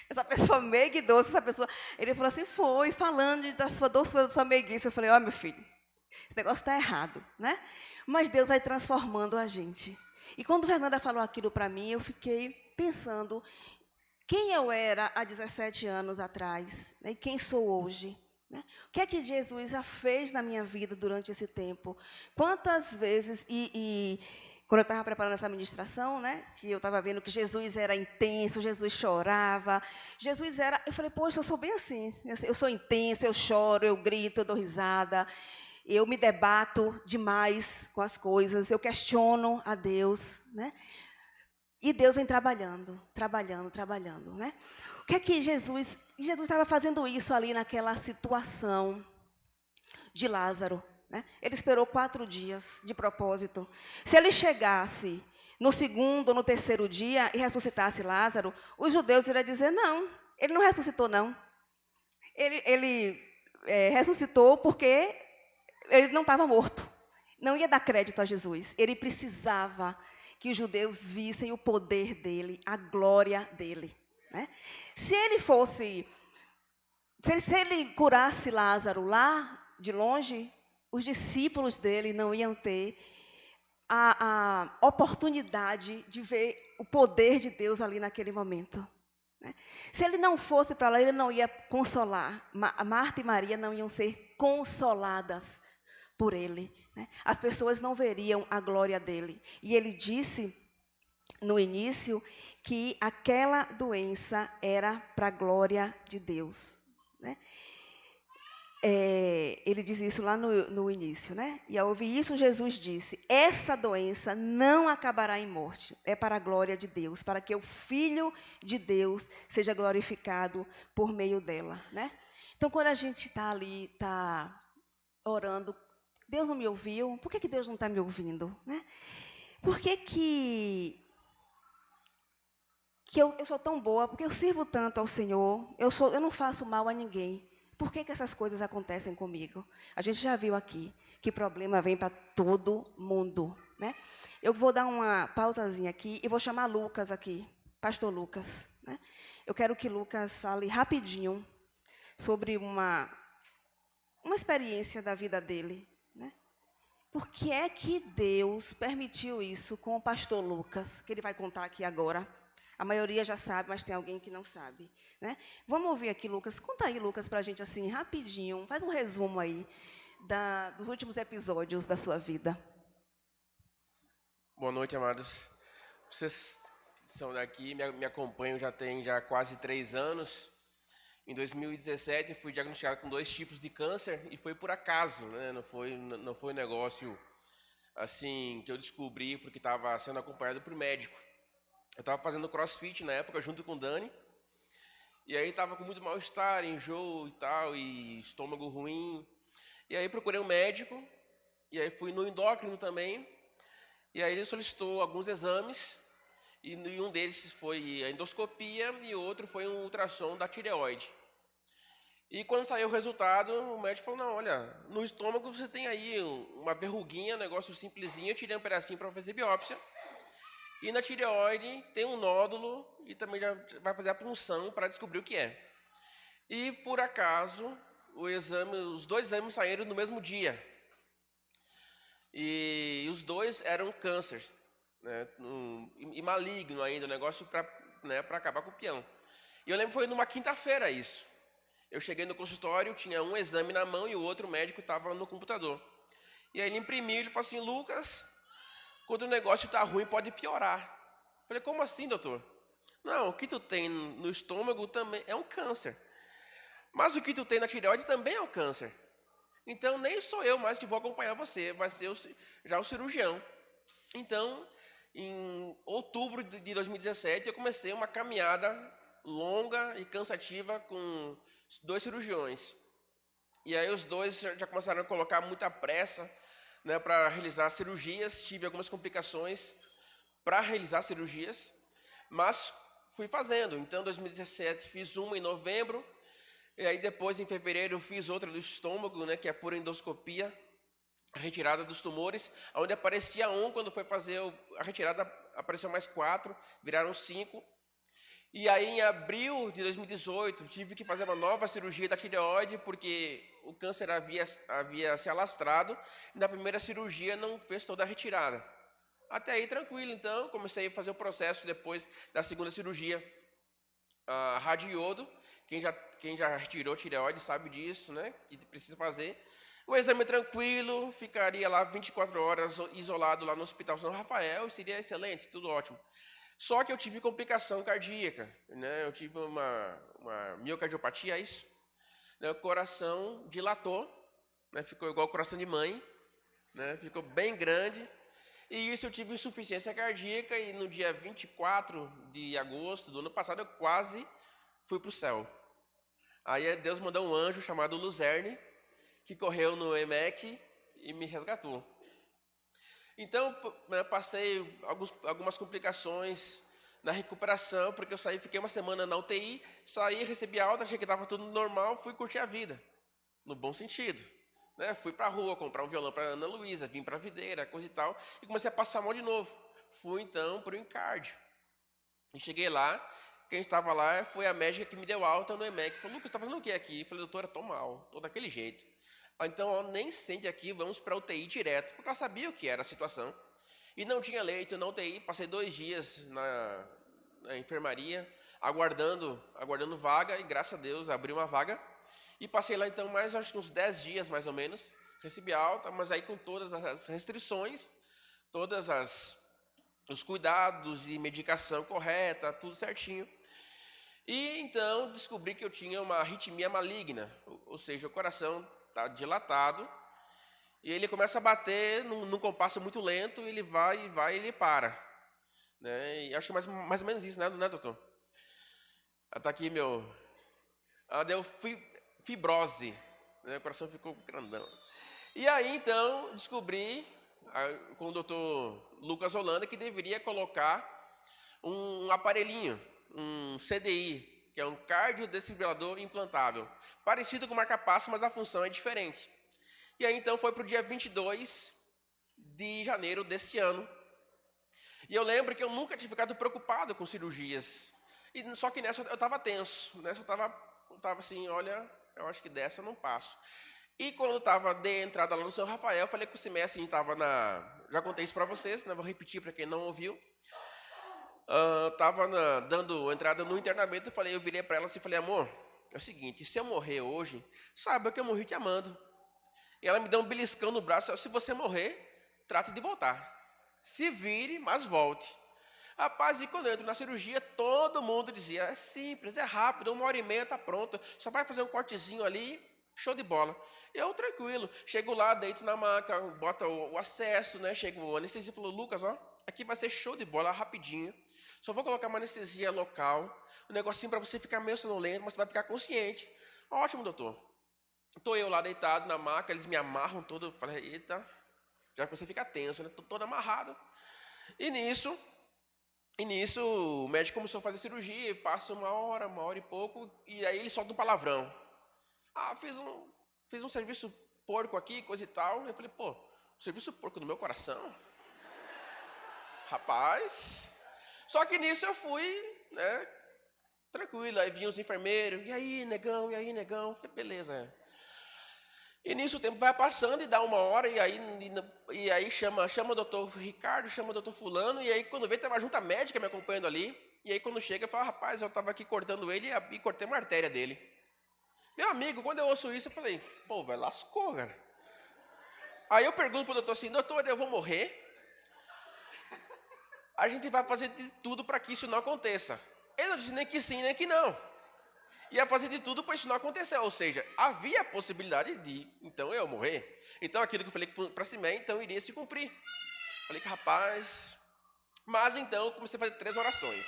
Speaker 5: Essa pessoa meiga e doce, essa pessoa... Ele falou assim, foi, falando da sua doçura, da sua meiguice. Eu falei, ó, meu filho, esse negócio está errado, né? Mas Deus vai transformando a gente. E quando Fernanda falou aquilo para mim, eu fiquei pensando quem eu era há 17 anos atrás, né, e quem sou hoje. Né? O que é que Jesus já fez na minha vida durante esse tempo? Quantas vezes... Quando eu estava preparando essa ministração, né, que eu estava vendo que Jesus era intenso, Jesus chorava, Jesus era... Eu falei, poxa, eu sou bem assim, eu sou intenso, eu choro, eu grito, eu dou risada, eu me debato demais com as coisas, eu questiono a Deus, né? E Deus vem trabalhando, né? O que é que Jesus estava fazendo isso ali naquela situação de Lázaro? Né? Ele esperou 4 dias de propósito. Se ele chegasse no segundo ou no terceiro dia e ressuscitasse Lázaro, os judeus iriam dizer, não, ele não ressuscitou, não. Ele ressuscitou porque ele não estava morto. Não ia dar crédito a Jesus. Ele precisava que os judeus vissem o poder dele, a glória dele. Né? Se ele curasse Lázaro lá de longe, os discípulos dele não iam ter a oportunidade de ver o poder de Deus ali naquele momento. Né? Se ele não fosse para lá, ele não ia consolar. Marta e Maria não iam ser consoladas por ele. Né? As pessoas não veriam a glória dele. E ele disse no início que aquela doença era para a glória de Deus. Né? Ele diz isso lá no início, né? E ao ouvir isso, Jesus disse, essa doença não acabará em morte, é para a glória de Deus, para que o Filho de Deus seja glorificado por meio dela, né? Então, quando a gente está ali, está orando, Deus não me ouviu, por que Deus não está me ouvindo? Né? Por que eu sou tão boa, porque eu sirvo tanto ao Senhor, eu não faço mal a ninguém. Por que essas coisas acontecem comigo? A gente já viu aqui que problema vem para todo mundo, né? Eu vou dar uma pausazinha aqui e vou chamar Lucas aqui, pastor Lucas, né? Eu quero que Lucas fale rapidinho sobre uma experiência da vida dele, né? Por que é que Deus permitiu isso com o pastor Lucas, que ele vai contar aqui agora? A maioria já sabe, mas tem alguém que não sabe, né? Vamos ouvir aqui, Lucas. Conta aí, Lucas, para a gente, assim, rapidinho. Faz um resumo aí dos últimos episódios da sua vida.
Speaker 6: Boa noite, amados. Vocês são daqui, me acompanham já tem quase 3 anos. Em 2017, fui diagnosticado com 2 tipos de câncer e foi por acaso, né? Não foi um negócio assim que eu descobri porque estava sendo acompanhado por médico. Eu estava fazendo crossfit na época junto com o Dani e aí estava com muito mal-estar, enjoo e tal, e estômago ruim. E aí procurei um médico e aí fui no endócrino também. E aí ele solicitou alguns exames e um deles foi a endoscopia e o outro foi um ultrassom da tireoide. E quando saiu o resultado, o médico falou, não, olha, no estômago você tem aí uma verruguinha, um negócio simplesinho, eu tirei um pedacinho para fazer biópsia. E na tireoide tem um nódulo e também já vai fazer a punção para descobrir o que é. E, por acaso, os 2 exames saíram no mesmo dia. E os 2 eram cânceres, né, e maligno ainda, um negócio para, né, acabar com o peão. E eu lembro que foi numa quinta-feira isso. Eu cheguei no consultório, tinha um exame na mão e o outro médico estava no computador. E aí ele imprimiu, ele falou assim, Lucas, quando o negócio está ruim, pode piorar. Eu falei, como assim, doutor? Não, o que tu tem no estômago também é um câncer. Mas o que tu tem na tireoide também é um câncer. Então, nem sou eu mais que vou acompanhar você, vai ser já o cirurgião. Então, em outubro de 2017, eu comecei uma caminhada longa e cansativa com 2 cirurgiões. E aí os 2 já começaram a colocar muita pressa, né, para realizar cirurgias. Tive algumas complicações para realizar cirurgias, mas fui fazendo. Então, em 2017, fiz uma em novembro, e aí depois, em fevereiro, eu fiz outra do estômago, né, que é por endoscopia, a retirada dos tumores, onde aparecia 1, quando foi fazer a retirada, apareceu mais 4, viraram 5. E aí, em abril de 2018, tive que fazer uma nova cirurgia da tireoide, porque o câncer havia se alastrado, e na primeira cirurgia não fez toda a retirada. Até aí, tranquilo, então, comecei a fazer o processo depois da segunda cirurgia, a radioiodo. Quem já retirou tireoide sabe disso, né, que precisa fazer. O exame tranquilo, ficaria lá 24 horas isolado lá no Hospital São Rafael, e seria excelente, tudo ótimo. Só que eu tive complicação cardíaca, né? Eu tive uma miocardiopatia, é isso? O coração dilatou, né? Ficou igual o coração de mãe, né? Ficou bem grande. E isso eu tive insuficiência cardíaca e no dia 24 de agosto do ano passado eu quase fui para o céu. Aí Deus mandou um anjo chamado Luzerne, que correu no EMEC e me resgatou. Então, passei algumas complicações na recuperação, porque eu fiquei uma semana na UTI, saí, recebi alta, achei que estava tudo normal, fui curtir a vida, no bom sentido. Né? Fui para a rua comprar um violão para Ana Luísa, vim para a videira, coisa e tal, e comecei a passar mal de novo. Fui, então, para o encárdio. E cheguei lá, quem estava lá foi a médica que me deu alta no EMEC. Falou, Lucas, você está fazendo o que aqui? Eu falei, doutora, estou mal, estou daquele jeito. Então, ó, nem sente aqui, vamos para a UTI direto, porque ela sabia o que era a situação. E não tinha leito na UTI, passei 2 dias na enfermaria, aguardando vaga, e graças a Deus abriu uma vaga. E passei lá então acho que uns 10 dias mais ou menos, recebi alta, mas aí com todas as restrições, os cuidados e medicação correta, tudo certinho. E então descobri que eu tinha uma arritmia maligna, ou seja, o coração está dilatado, e ele começa a bater num compasso muito lento, ele vai, ele para. Né? E acho que é mais ou menos isso, né, doutor? Está aqui deu fibrose, né? O coração ficou grandão. E aí, então, descobri com o doutor Lucas Holanda que deveria colocar um aparelhinho, um CDI, que é um cardiodesfibrilador implantável. Parecido com o marca-passo, mas a função é diferente. E aí, então, foi para o dia 22 de janeiro desse ano. E eu lembro que eu nunca tinha ficado preocupado com cirurgias. Só que nessa eu estava tenso. Nessa eu estava assim, olha, eu acho que dessa eu não passo. E quando eu estava de entrada lá no São Rafael, eu falei com o Cimé, assim, estava já contei isso para vocês, né? Vou repetir para quem não ouviu. Estava dando entrada no internamento, eu virei para ela assim, falei, amor, é o seguinte, se eu morrer hoje, saiba que eu morri te amando. E ela me deu um beliscão no braço, se você morrer, trate de voltar. Se vire, mas volte. Rapaz, e quando eu entro na cirurgia, todo mundo dizia, é simples, é rápido, 1h30 está pronto, só vai fazer um cortezinho ali, show de bola. Eu, tranquilo, chego lá, deito na maca, bota o acesso, né? Chego, o anestesia falou, Lucas, ó, aqui vai ser show de bola, rapidinho. Só vou colocar uma anestesia local, um negocinho para você ficar meio sonolento, mas você vai ficar consciente. Ótimo, doutor. Estou eu lá deitado na maca, eles me amarram todo, falei, eita, já comecei a ficar tenso, né? Estou todo amarrado. E nisso, o médico começou a fazer cirurgia, passa 1 hora e pouco, e aí ele solta um palavrão. Fiz um serviço porco aqui, coisa e tal. Eu falei, pô, serviço porco no meu coração? Rapaz. Só que nisso eu fui, né, tranquilo. Aí vinham os enfermeiros, e aí, negão? Eu falei, beleza. E nisso o tempo vai passando e dá 1 hora, e aí chama o doutor Ricardo, chama o doutor fulano, e aí quando vê, tem uma junta médica me acompanhando ali, e aí quando chega, eu falo, rapaz, eu estava aqui cortando ele e cortei uma artéria dele. Meu amigo, quando eu ouço isso, eu falei, pô, vai, lascou, cara. Aí eu pergunto pro doutor assim, doutor, eu vou morrer? A gente vai fazer de tudo para que isso não aconteça. Ele não disse nem que sim, nem que não. Ia fazer de tudo para isso não acontecer. Ou seja, havia a possibilidade de, então, eu morrer. Então, aquilo que eu falei para Cimé, então, iria se cumprir. Falei que, rapaz... Mas, então, eu comecei a fazer 3 orações.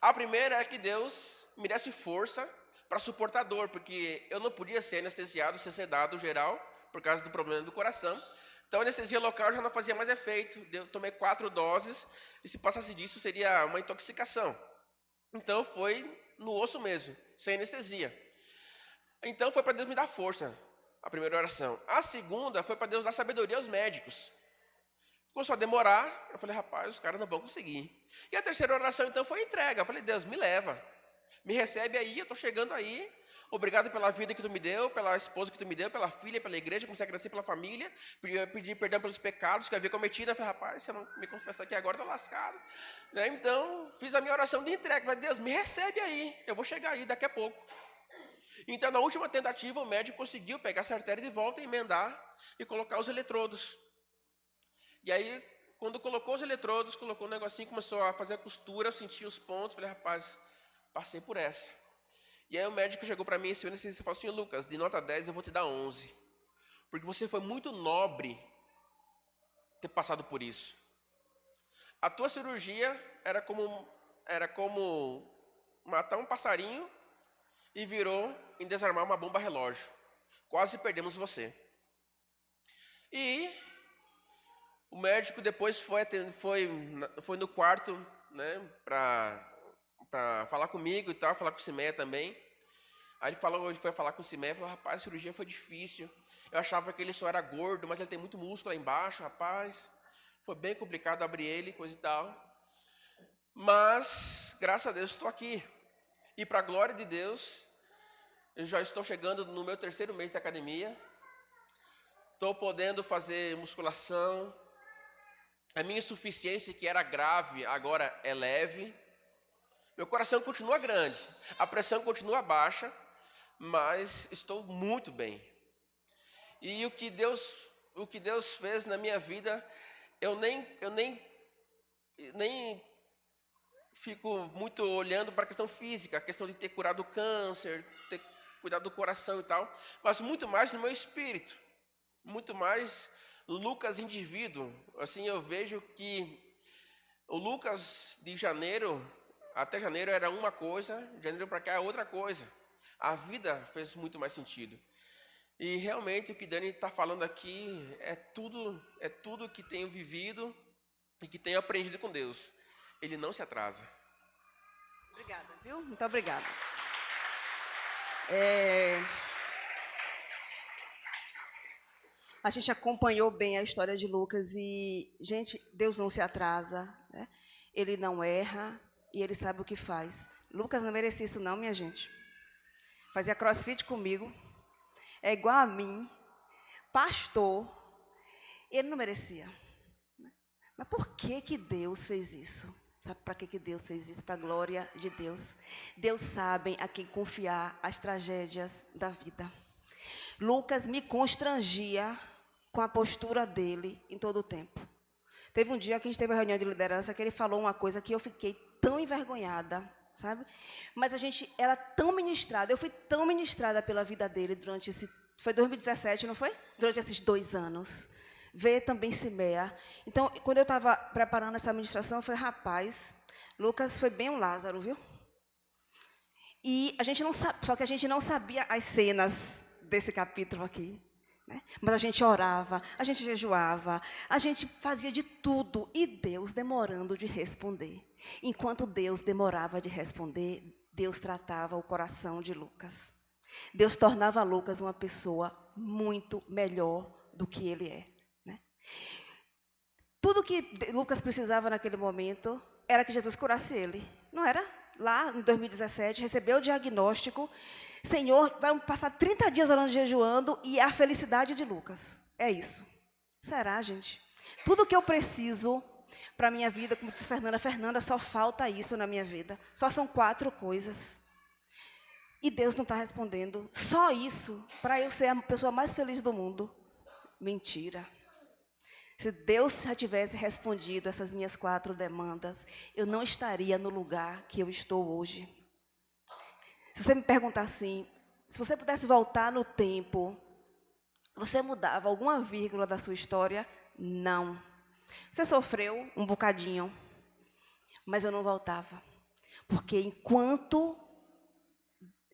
Speaker 6: A primeira é que Deus me desse força para suportar a dor, porque eu não podia ser anestesiado, ser sedado geral, por causa do problema do coração. Então, a anestesia local já não fazia mais efeito. Eu tomei 4 doses, e se passasse disso, seria uma intoxicação. Então, foi no osso mesmo, sem anestesia. Então, foi para Deus me dar força, a primeira oração. A segunda foi para Deus dar sabedoria aos médicos. Começou a demorar, eu falei, rapaz, os caras não vão conseguir. E a terceira oração, então, foi entrega. Eu falei, Deus, me leva. Me recebe aí, eu estou chegando aí. Obrigado pela vida que tu me deu, pela esposa que tu me deu, pela filha, pela igreja, comecei a agradecer pela família, pedir perdão pelos pecados que eu havia cometido. Eu falei, rapaz, se eu não me confessar aqui agora, eu estou lascado. Né? Então, fiz a minha oração de entrega. Falei, Deus, me recebe aí, eu vou chegar aí daqui a pouco. Então, na última tentativa, o médico conseguiu pegar essa artéria de volta, emendar e colocar os eletrodos. E aí, quando colocou os eletrodos, colocou um negocinho, começou a fazer a costura, eu senti os pontos, falei, rapaz, passei por essa. E aí o médico chegou para mim e falou assim, Lucas, de nota 10 eu vou te dar 11. Porque você foi muito nobre ter passado por isso. A tua cirurgia era como matar um passarinho e virou em desarmar uma bomba relógio. Quase perdemos você. E o médico depois foi no quarto, né, para falar comigo e tal, falar com o Cimé também. Aí ele foi falar com o Cimé e falou, rapaz, a cirurgia foi difícil. Eu achava que ele só era gordo, mas ele tem muito músculo lá embaixo, rapaz. Foi bem complicado abrir ele, coisa e tal. Mas, graças a Deus, estou aqui. E para a glória de Deus, eu já estou chegando no meu 3º mês de academia. Estou podendo fazer musculação. A minha insuficiência, que era grave, agora é leve. Meu coração continua grande, a pressão continua baixa, mas estou muito bem. E o que Deus fez na minha vida, eu nem fico muito olhando para a questão física, a questão de ter curado o câncer, ter cuidado do coração e tal, mas muito mais no meu espírito, muito mais no Lucas indivíduo. Assim, eu vejo que o Lucas de janeiro, até janeiro era uma coisa, de janeiro para cá é outra coisa. A vida fez muito mais sentido. E realmente o que Dani está falando aqui é tudo que tenho vivido e que tenho aprendido com Deus. Ele não se atrasa.
Speaker 5: Obrigada, viu? Muito obrigada. A gente acompanhou bem a história de Lucas e, gente, Deus não se atrasa, né? Ele não erra e ele sabe o que faz. Lucas não merecia isso não, minha gente. Fazia crossfit comigo, é igual a mim, pastor, ele não merecia. Mas por que que Deus fez isso? Sabe para que Deus fez isso? Para a glória de Deus. Deus sabe a quem confiar as tragédias da vida. Lucas me constrangia com a postura dele em todo o tempo. Teve um dia que a gente teve uma reunião de liderança que ele falou uma coisa que eu fiquei tão envergonhada, sabe? Mas a gente era tão ministrada, eu fui tão ministrada pela vida dele durante esse... Foi 2017, não foi? Durante esses 2 anos. Ver também Simea. Então, quando eu estava preparando essa ministração, eu falei, rapaz, Lucas foi bem um Lázaro, viu? E a gente não sabe, só que a gente não sabia as cenas desse capítulo aqui, né? Mas a gente orava, a gente jejuava, a gente fazia de tudo, e Deus demorando de responder. Enquanto Deus demorava de responder, Deus tratava o coração de Lucas. Deus tornava Lucas uma pessoa muito melhor do que ele é, né? Tudo que Lucas precisava naquele momento era que Jesus curasse ele, não era? Lá em 2017, recebeu o diagnóstico, Senhor, vai passar 30 dias orando e jejuando, e é a felicidade de Lucas. É isso. Será, gente? Tudo que eu preciso para a minha vida, como disse Fernanda, só falta isso na minha vida. Só são 4 coisas. E Deus não está respondendo. Só isso para eu ser a pessoa mais feliz do mundo. Mentira. Se Deus já tivesse respondido essas minhas 4 demandas, eu não estaria no lugar que eu estou hoje. Se você me perguntar assim, se você pudesse voltar no tempo, você mudava alguma vírgula da sua história? Não. Você sofreu um bocadinho, mas eu não voltava. Porque enquanto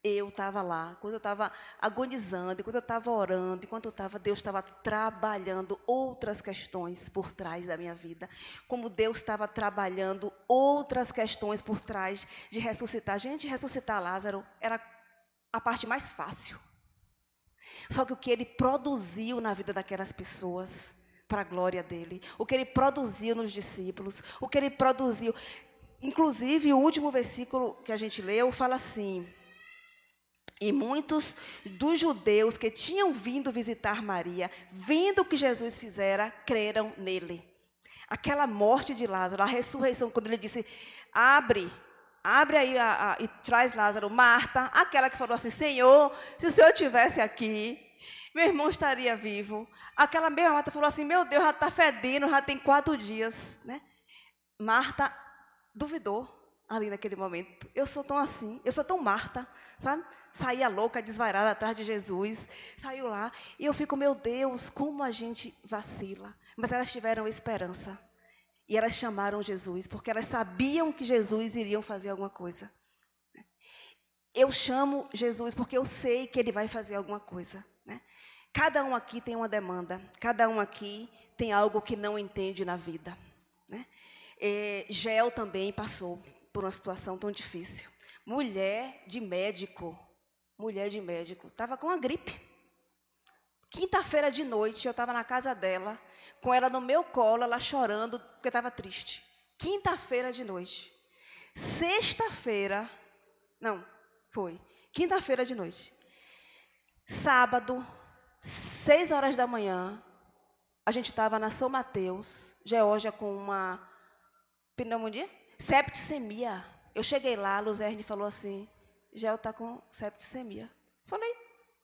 Speaker 5: eu estava lá, quando eu estava agonizando, enquanto eu estava orando, Deus estava trabalhando outras questões por trás da minha vida. Como Deus estava trabalhando outras questões por trás de ressuscitar. Gente, ressuscitar Lázaro era a parte mais fácil. Só que o que ele produziu na vida daquelas pessoas, para a glória dele, o que ele produziu nos discípulos, o que ele produziu. Inclusive, o último versículo que a gente leu fala assim: e muitos dos judeus que tinham vindo visitar Maria, vendo o que Jesus fizera, creram nele. Aquela morte de Lázaro, a ressurreição, quando ele disse, abre aí e traz Lázaro. Marta, aquela que falou assim, Senhor, se o Senhor estivesse aqui, meu irmão estaria vivo. Aquela mesma Marta falou assim, meu Deus, já está fedendo, já tem 4 dias, né? Marta duvidou ali naquele momento. Eu sou tão assim, eu sou tão Marta, sabe? Saía louca, desvairada atrás de Jesus, saiu lá, e eu fico, meu Deus, como a gente vacila. Mas elas tiveram esperança, e elas chamaram Jesus, porque elas sabiam que Jesus iria fazer alguma coisa. Eu chamo Jesus porque eu sei que ele vai fazer alguma coisa, né? Cada um aqui tem uma demanda, cada um aqui tem algo que não entende na vida, né? Gel também passou por uma situação tão difícil. Mulher de médico, estava com uma gripe. Quinta-feira de noite, eu estava na casa dela, com ela no meu colo, ela chorando, porque estava triste. Quinta-feira de noite. Quinta-feira de noite. Sábado, 6 horas da manhã, a gente estava na São Mateus, Geórgia, com uma pneumonia, septicemia. Eu cheguei lá, a Luzerne falou assim, Gel está com septicemia. Falei,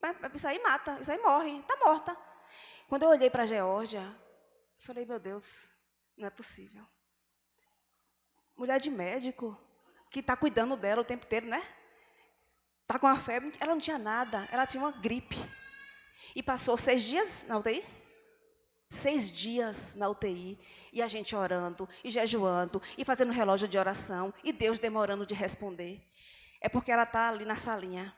Speaker 5: mas isso aí mata, isso aí morre, está morta. Quando eu olhei para a Geórgia, falei, meu Deus, não é possível. Mulher de médico, que está cuidando dela o tempo inteiro, né? Está com uma febre, ela não tinha nada, ela tinha uma gripe. E passou 6 dias na UTI? 6 dias na UTI, e a gente orando, e jejuando, e fazendo relógio de oração, e Deus demorando de responder. É porque ela está ali na salinha.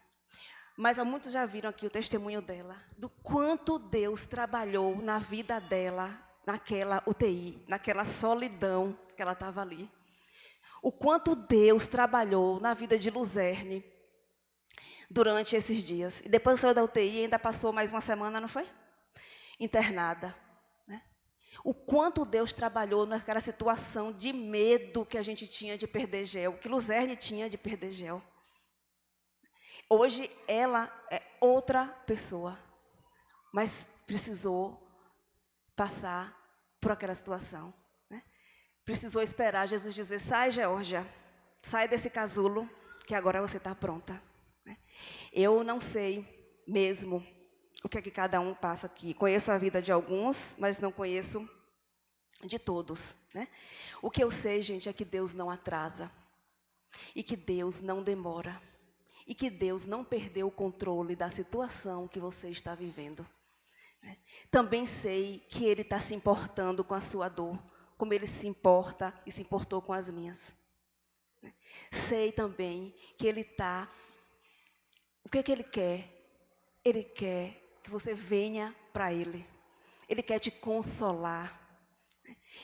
Speaker 5: Mas muitos já viram aqui o testemunho dela, do quanto Deus trabalhou na vida dela, naquela UTI, naquela solidão que ela estava ali. O quanto Deus trabalhou na vida de Luzerne durante esses dias. E depois saiu da UTI e ainda passou mais uma semana, não foi? internada. O quanto Deus trabalhou naquela situação de medo que a gente tinha de perder Gel, que Luzerne tinha de perder Gel. Hoje ela é outra pessoa, mas precisou passar por aquela situação. Precisou esperar Jesus dizer: sai, Geórgia, sai desse casulo, que agora você está pronta. Eu não sei mesmo o que é que cada um passa aqui. Conheço a vida de alguns, mas não conheço de todos. O que eu sei, gente, é que Deus não atrasa. E que Deus não demora. E que Deus não perdeu o controle da situação que você está vivendo. Também sei que Ele está se importando com a sua dor, como Ele se importa e se importou com as minhas. Sei também que Ele está... O que é que Ele quer? Ele quer que você venha para Ele. Ele quer te consolar.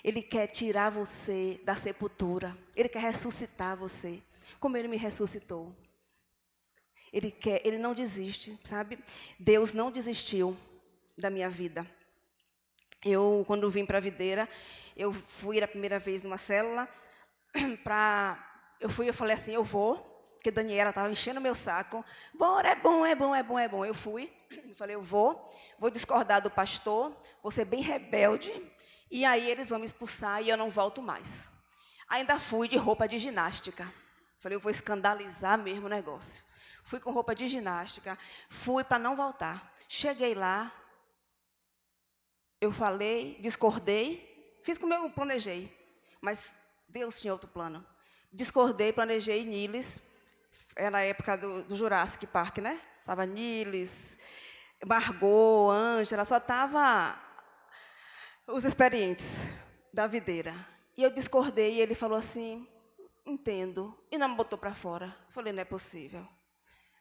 Speaker 5: Ele quer tirar você da sepultura. Ele quer ressuscitar você, como Ele me ressuscitou. Ele não desiste, sabe? Deus não desistiu da minha vida. Quando vim para a Videira, eu fui a primeira vez numa célula, eu falei assim, eu vou, porque Daniela estava enchendo meu saco. Bora, é bom, é bom, é bom, é bom. Eu fui, falei, eu vou discordar do pastor, vou ser bem rebelde, e aí eles vão me expulsar e eu não volto mais. Ainda fui de roupa de ginástica. Falei, eu vou escandalizar mesmo o negócio. Fui com roupa de ginástica, fui para não voltar. Cheguei lá, eu falei, discordei, fiz como eu planejei, mas Deus tinha outro plano. Discordei, planejei Niles, era a época do Jurassic Park, né? Estava Niles, Margot, Ângela, só estava os experientes da Videira. E eu discordei e ele falou assim, entendo, e não me botou para fora. Falei, não é possível.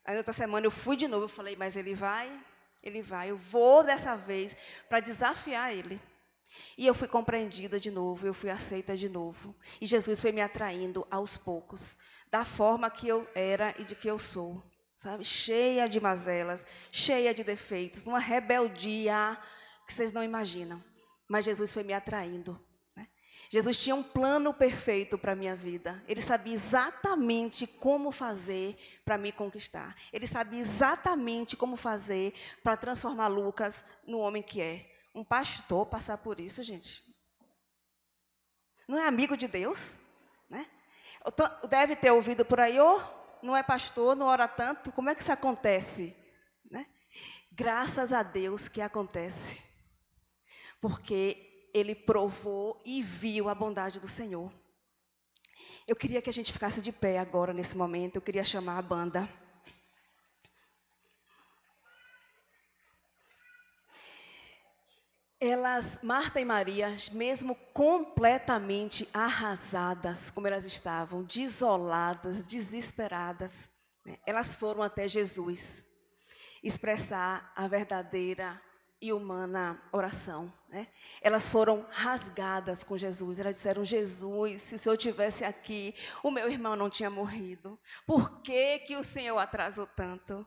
Speaker 5: Aí, outra semana, eu fui de novo, eu falei, mas ele vai, eu vou dessa vez para desafiar ele. E eu fui compreendida de novo, eu fui aceita de novo. E Jesus foi me atraindo aos poucos, da forma que eu era e de que eu sou, sabe? Cheia de mazelas, cheia de defeitos, uma rebeldia que vocês não imaginam. Mas Jesus foi me atraindo. Jesus tinha um plano perfeito para a minha vida. Ele sabia exatamente como fazer para me conquistar. Ele sabia exatamente como fazer para transformar Lucas no homem que é. Um pastor passar por isso, gente. Não é amigo de Deus? Né? Deve ter ouvido por aí, não é pastor, não ora tanto. Como é que isso acontece? Né? Graças a Deus que acontece. Porque Ele provou e viu a bondade do Senhor. Eu queria que a gente ficasse de pé agora, nesse momento. Eu queria chamar a banda. Marta e Maria, mesmo completamente arrasadas, como elas estavam, desoladas, desesperadas, elas foram até Jesus expressar a verdadeira e humana oração. Elas foram rasgadas com Jesus. Elas disseram, Jesus, se o Senhor estivesse aqui, o meu irmão não tinha morrido. Por que que o Senhor atrasou tanto?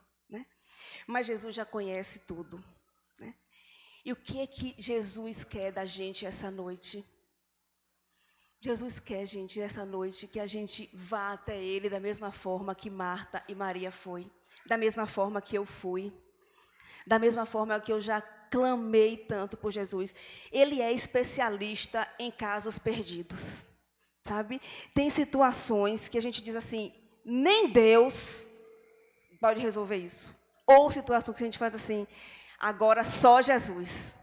Speaker 5: Mas Jesus já conhece tudo. E o que é que Jesus quer da gente essa noite? Jesus quer, gente, essa noite que a gente vá até Ele da mesma forma que Marta e Maria foi. Da mesma forma que eu fui. Da mesma forma que eu já clamei tanto por Jesus. Ele é especialista em casos perdidos. Sabe? Tem situações que a gente diz assim, nem Deus pode resolver isso. Ou situações que a gente faz assim, agora só Jesus.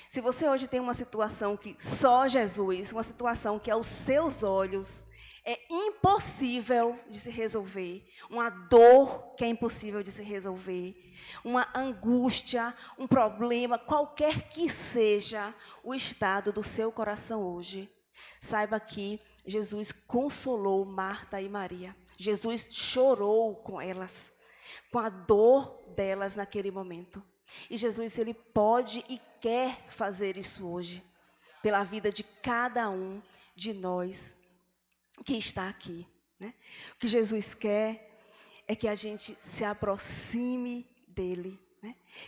Speaker 5: Se você hoje tem uma situação que só Jesus, uma situação que aos seus olhos é impossível de se resolver, uma dor que é impossível de se resolver, uma angústia, um problema, qualquer que seja o estado do seu coração hoje, saiba que Jesus consolou Marta e Maria. Jesus chorou com elas, com a dor delas naquele momento. E Jesus, Ele pode e quer fazer isso hoje, pela vida de cada um de nós que está aqui. O que Jesus quer é que a gente se aproxime dEle,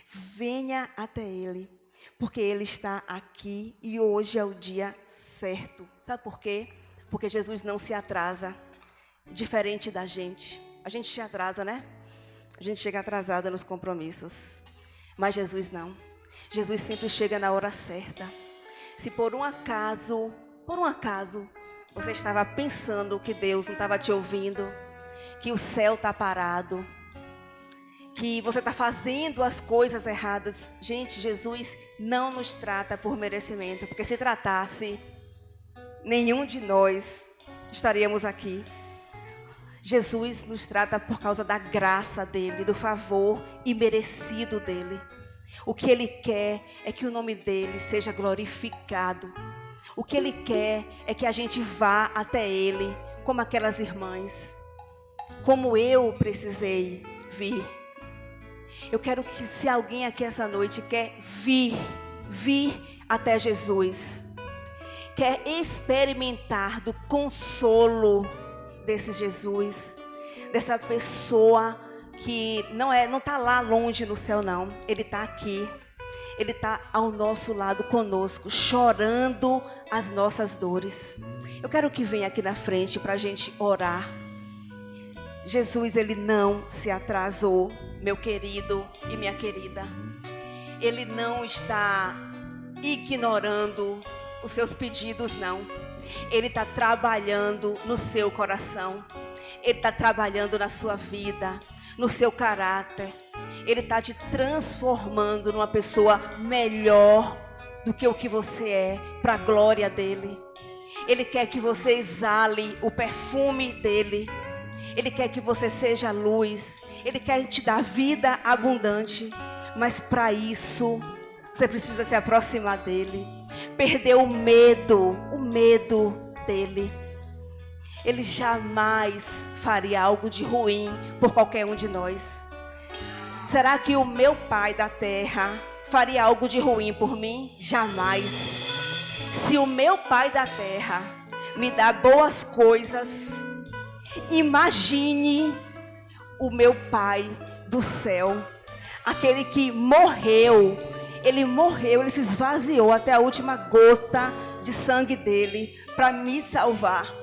Speaker 5: venha até Ele, Porque Ele está aqui e hoje é o dia certo. Sabe por quê? Porque Jesus não se atrasa, diferente da gente. A gente se atrasa, né? A gente chega atrasada nos compromissos. Mas Jesus não. Jesus sempre chega na hora certa. Se por um acaso, você estava pensando que Deus não estava te ouvindo, que o céu está parado, que você está fazendo as coisas erradas. Gente, Jesus não nos trata por merecimento, porque se tratasse, nenhum de nós estaríamos aqui. Jesus nos trata por causa da graça dele, do favor imerecido dele. O que ele quer é que o nome dele seja glorificado. O que ele quer é que a gente vá até ele, como aquelas irmãs, como eu precisei vir. Eu quero que, se alguém aqui essa noite quer vir até Jesus, quer experimentar do consolo desse Jesus, dessa pessoa que não está lá longe no céu, não. Ele está aqui. Ele está ao nosso lado conosco, chorando as nossas dores. Eu quero que venha aqui na frente para a gente orar. Jesus, ele não se atrasou, meu querido e minha querida. Ele não está ignorando os seus pedidos, não. Ele está trabalhando no seu coração. Ele está trabalhando na sua vida, no seu caráter. Ele está te transformando numa pessoa melhor do que o que você é, para a glória dele. Ele quer que você exale o perfume dele. Ele quer que você seja luz. Ele quer te dar vida abundante. Mas para isso, você precisa se aproximar dele. Perder o medo dele. Ele jamais faria algo de ruim por qualquer um de nós. Será que o meu pai da terra faria algo de ruim por mim? Jamais. Se o meu pai da terra me dá boas coisas, imagine o meu pai do céu, aquele que morreu. Ele morreu, ele se esvaziou até a última gota de sangue dele para me salvar.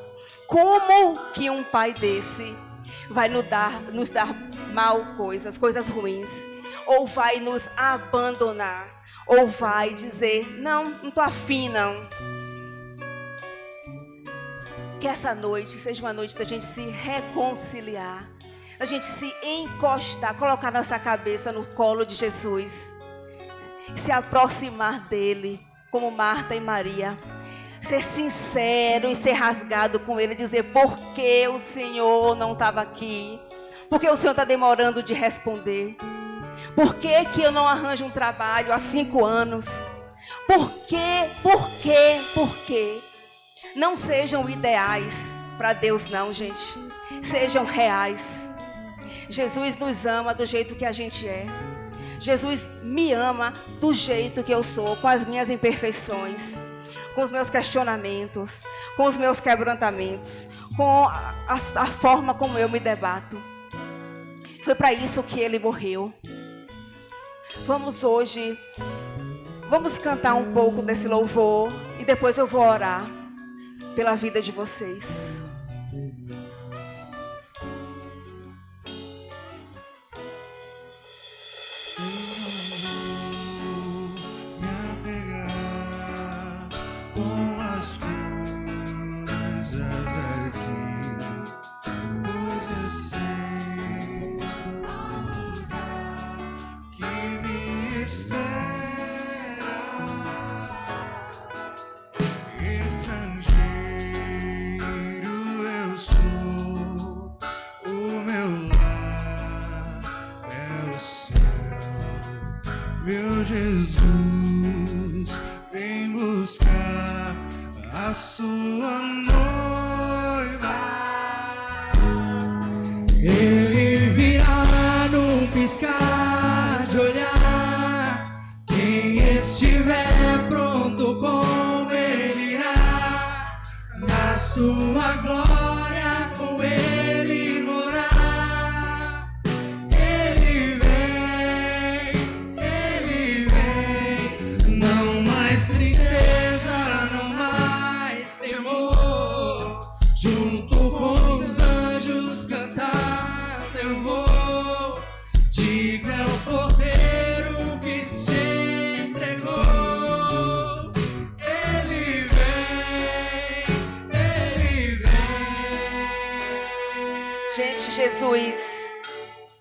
Speaker 5: Como que um pai desse vai nos dar mal coisas ruins? Ou vai nos abandonar? Ou vai dizer, não tô afim não. Que essa noite seja uma noite da gente se reconciliar, da gente se encostar, colocar nossa cabeça no colo de Jesus, se aproximar dele, como Marta e Maria. Ser sincero e ser rasgado com ele, dizer por que o Senhor não estava aqui, por que o Senhor está demorando de responder, por que que eu não arranjo um trabalho há 5 anos, por que? Não sejam ideais para Deus não, gente, sejam reais. Jesus nos ama do jeito que a gente é. Jesus me ama do jeito que eu sou, com as minhas imperfeições, com os meus questionamentos, com os meus quebrantamentos, com a forma como eu me debato. Foi para isso que ele morreu. Vamos cantar um pouco desse louvor e depois eu vou orar pela vida de vocês.
Speaker 7: Meu Jesus, vem buscar a sua noiva.
Speaker 4: Ele virá num piscar de olhar. Quem estiver pronto com ele irá, na sua glória com ele morar. Ele vem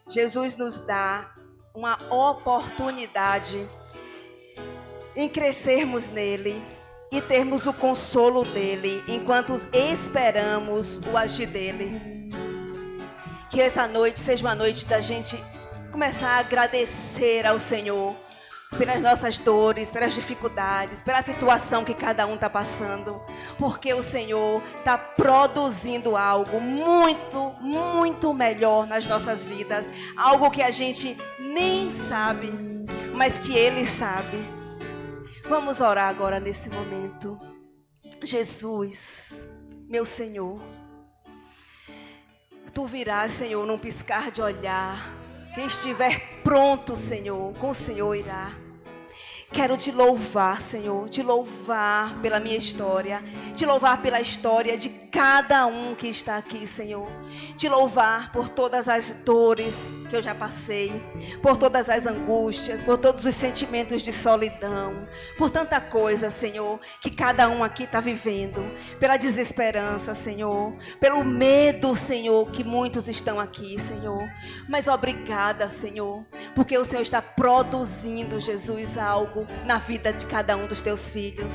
Speaker 5: Jesus nos dá uma oportunidade em crescermos nele e termos o consolo dele enquanto esperamos o agir dele. Que essa noite seja uma noite da gente começar a agradecer ao Senhor pelas nossas dores, pelas dificuldades, pela situação que cada um está passando, porque o Senhor está produzindo algo muito, muito melhor nas nossas vidas, algo que a gente nem sabe, mas que Ele sabe. Vamos orar agora nesse momento. Jesus, meu Senhor, Tu virás, Senhor, num piscar de olhar. Quem estiver pronto, Senhor, com o Senhor irá. Quero te louvar, Senhor, te louvar pela minha história, te louvar pela história de cada um que está aqui, Senhor. Te louvar por todas as dores que eu já passei, por todas as angústias, por todos os sentimentos de solidão, por tanta coisa, Senhor, que cada um aqui está vivendo, pela desesperança, Senhor, pelo medo, Senhor, que muitos estão aqui, Senhor. Mas obrigada, Senhor, porque o Senhor está produzindo, Jesus, algo na vida de cada um dos teus filhos.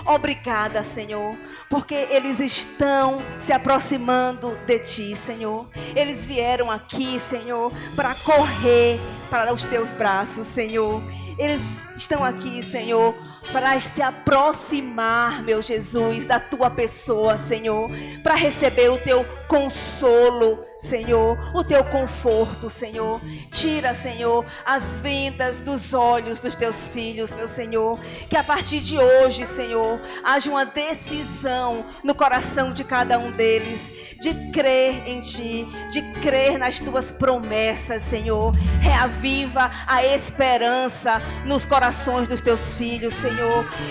Speaker 5: Obrigada, Senhor, porque eles estão se aproximando de Ti, Senhor. Eles vieram aqui, Senhor, para correr para os Teus braços, Senhor. Eles estão aqui, Senhor, para se aproximar, meu Jesus, da Tua pessoa, Senhor, para receber o Teu consolo, Senhor, o Teu conforto, Senhor. Tira, Senhor, as vendas dos olhos dos Teus filhos, meu Senhor, que a partir de hoje, Senhor, haja uma decisão no coração de cada um deles, de crer em Ti, de crer nas Tuas promessas, Senhor. Reaviva a esperança nos corações dos Teus filhos, Senhor.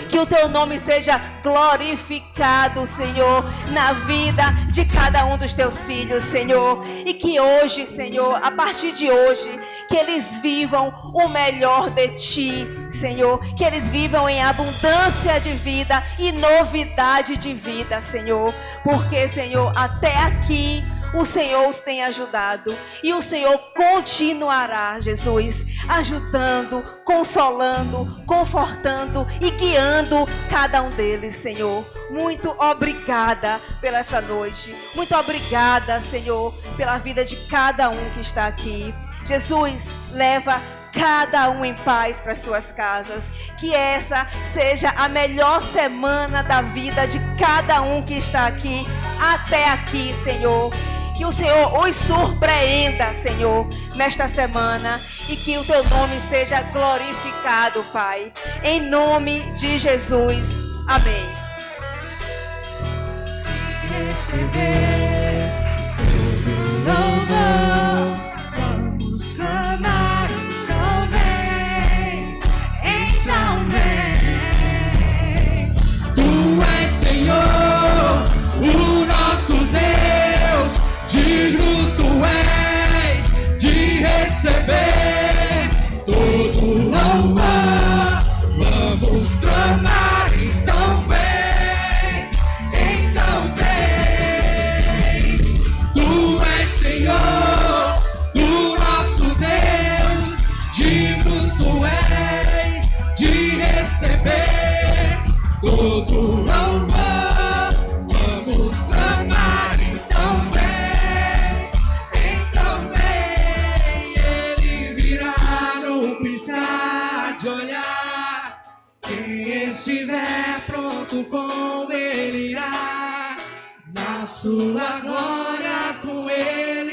Speaker 5: Que o Teu nome seja glorificado, Senhor, na vida de cada um dos Teus filhos, Senhor. E que hoje, Senhor, a partir de hoje, que eles vivam o melhor de Ti, Senhor. Que eles vivam em abundância de vida e novidade de vida, Senhor. Porque, Senhor, até aqui o Senhor os tem ajudado e o Senhor continuará, Jesus, ajudando, consolando, confortando e guiando cada um deles, Senhor. Muito obrigada pela essa noite. Muito obrigada, Senhor, pela vida de cada um que está aqui. Jesus, leva cada um em paz para as suas casas. Que essa seja a melhor semana da vida de cada um que está aqui até aqui, Senhor. Que o Senhor os surpreenda, Senhor, nesta semana. E que o Teu nome seja glorificado, Pai. Em nome de Jesus. Amém.
Speaker 4: Receber todo louvor, vamos clamar, então vem. Tu és, Senhor, o nosso Deus, digno Tu és de receber todo louvor, vamos clamar, então vem. Senhor, o nosso Deus, digno Tu és de receber todo louvor, vamos clamar, então vem, Ele virá no piscar de olhar, quem estiver pronto com Ele irá, na sua glória com Ele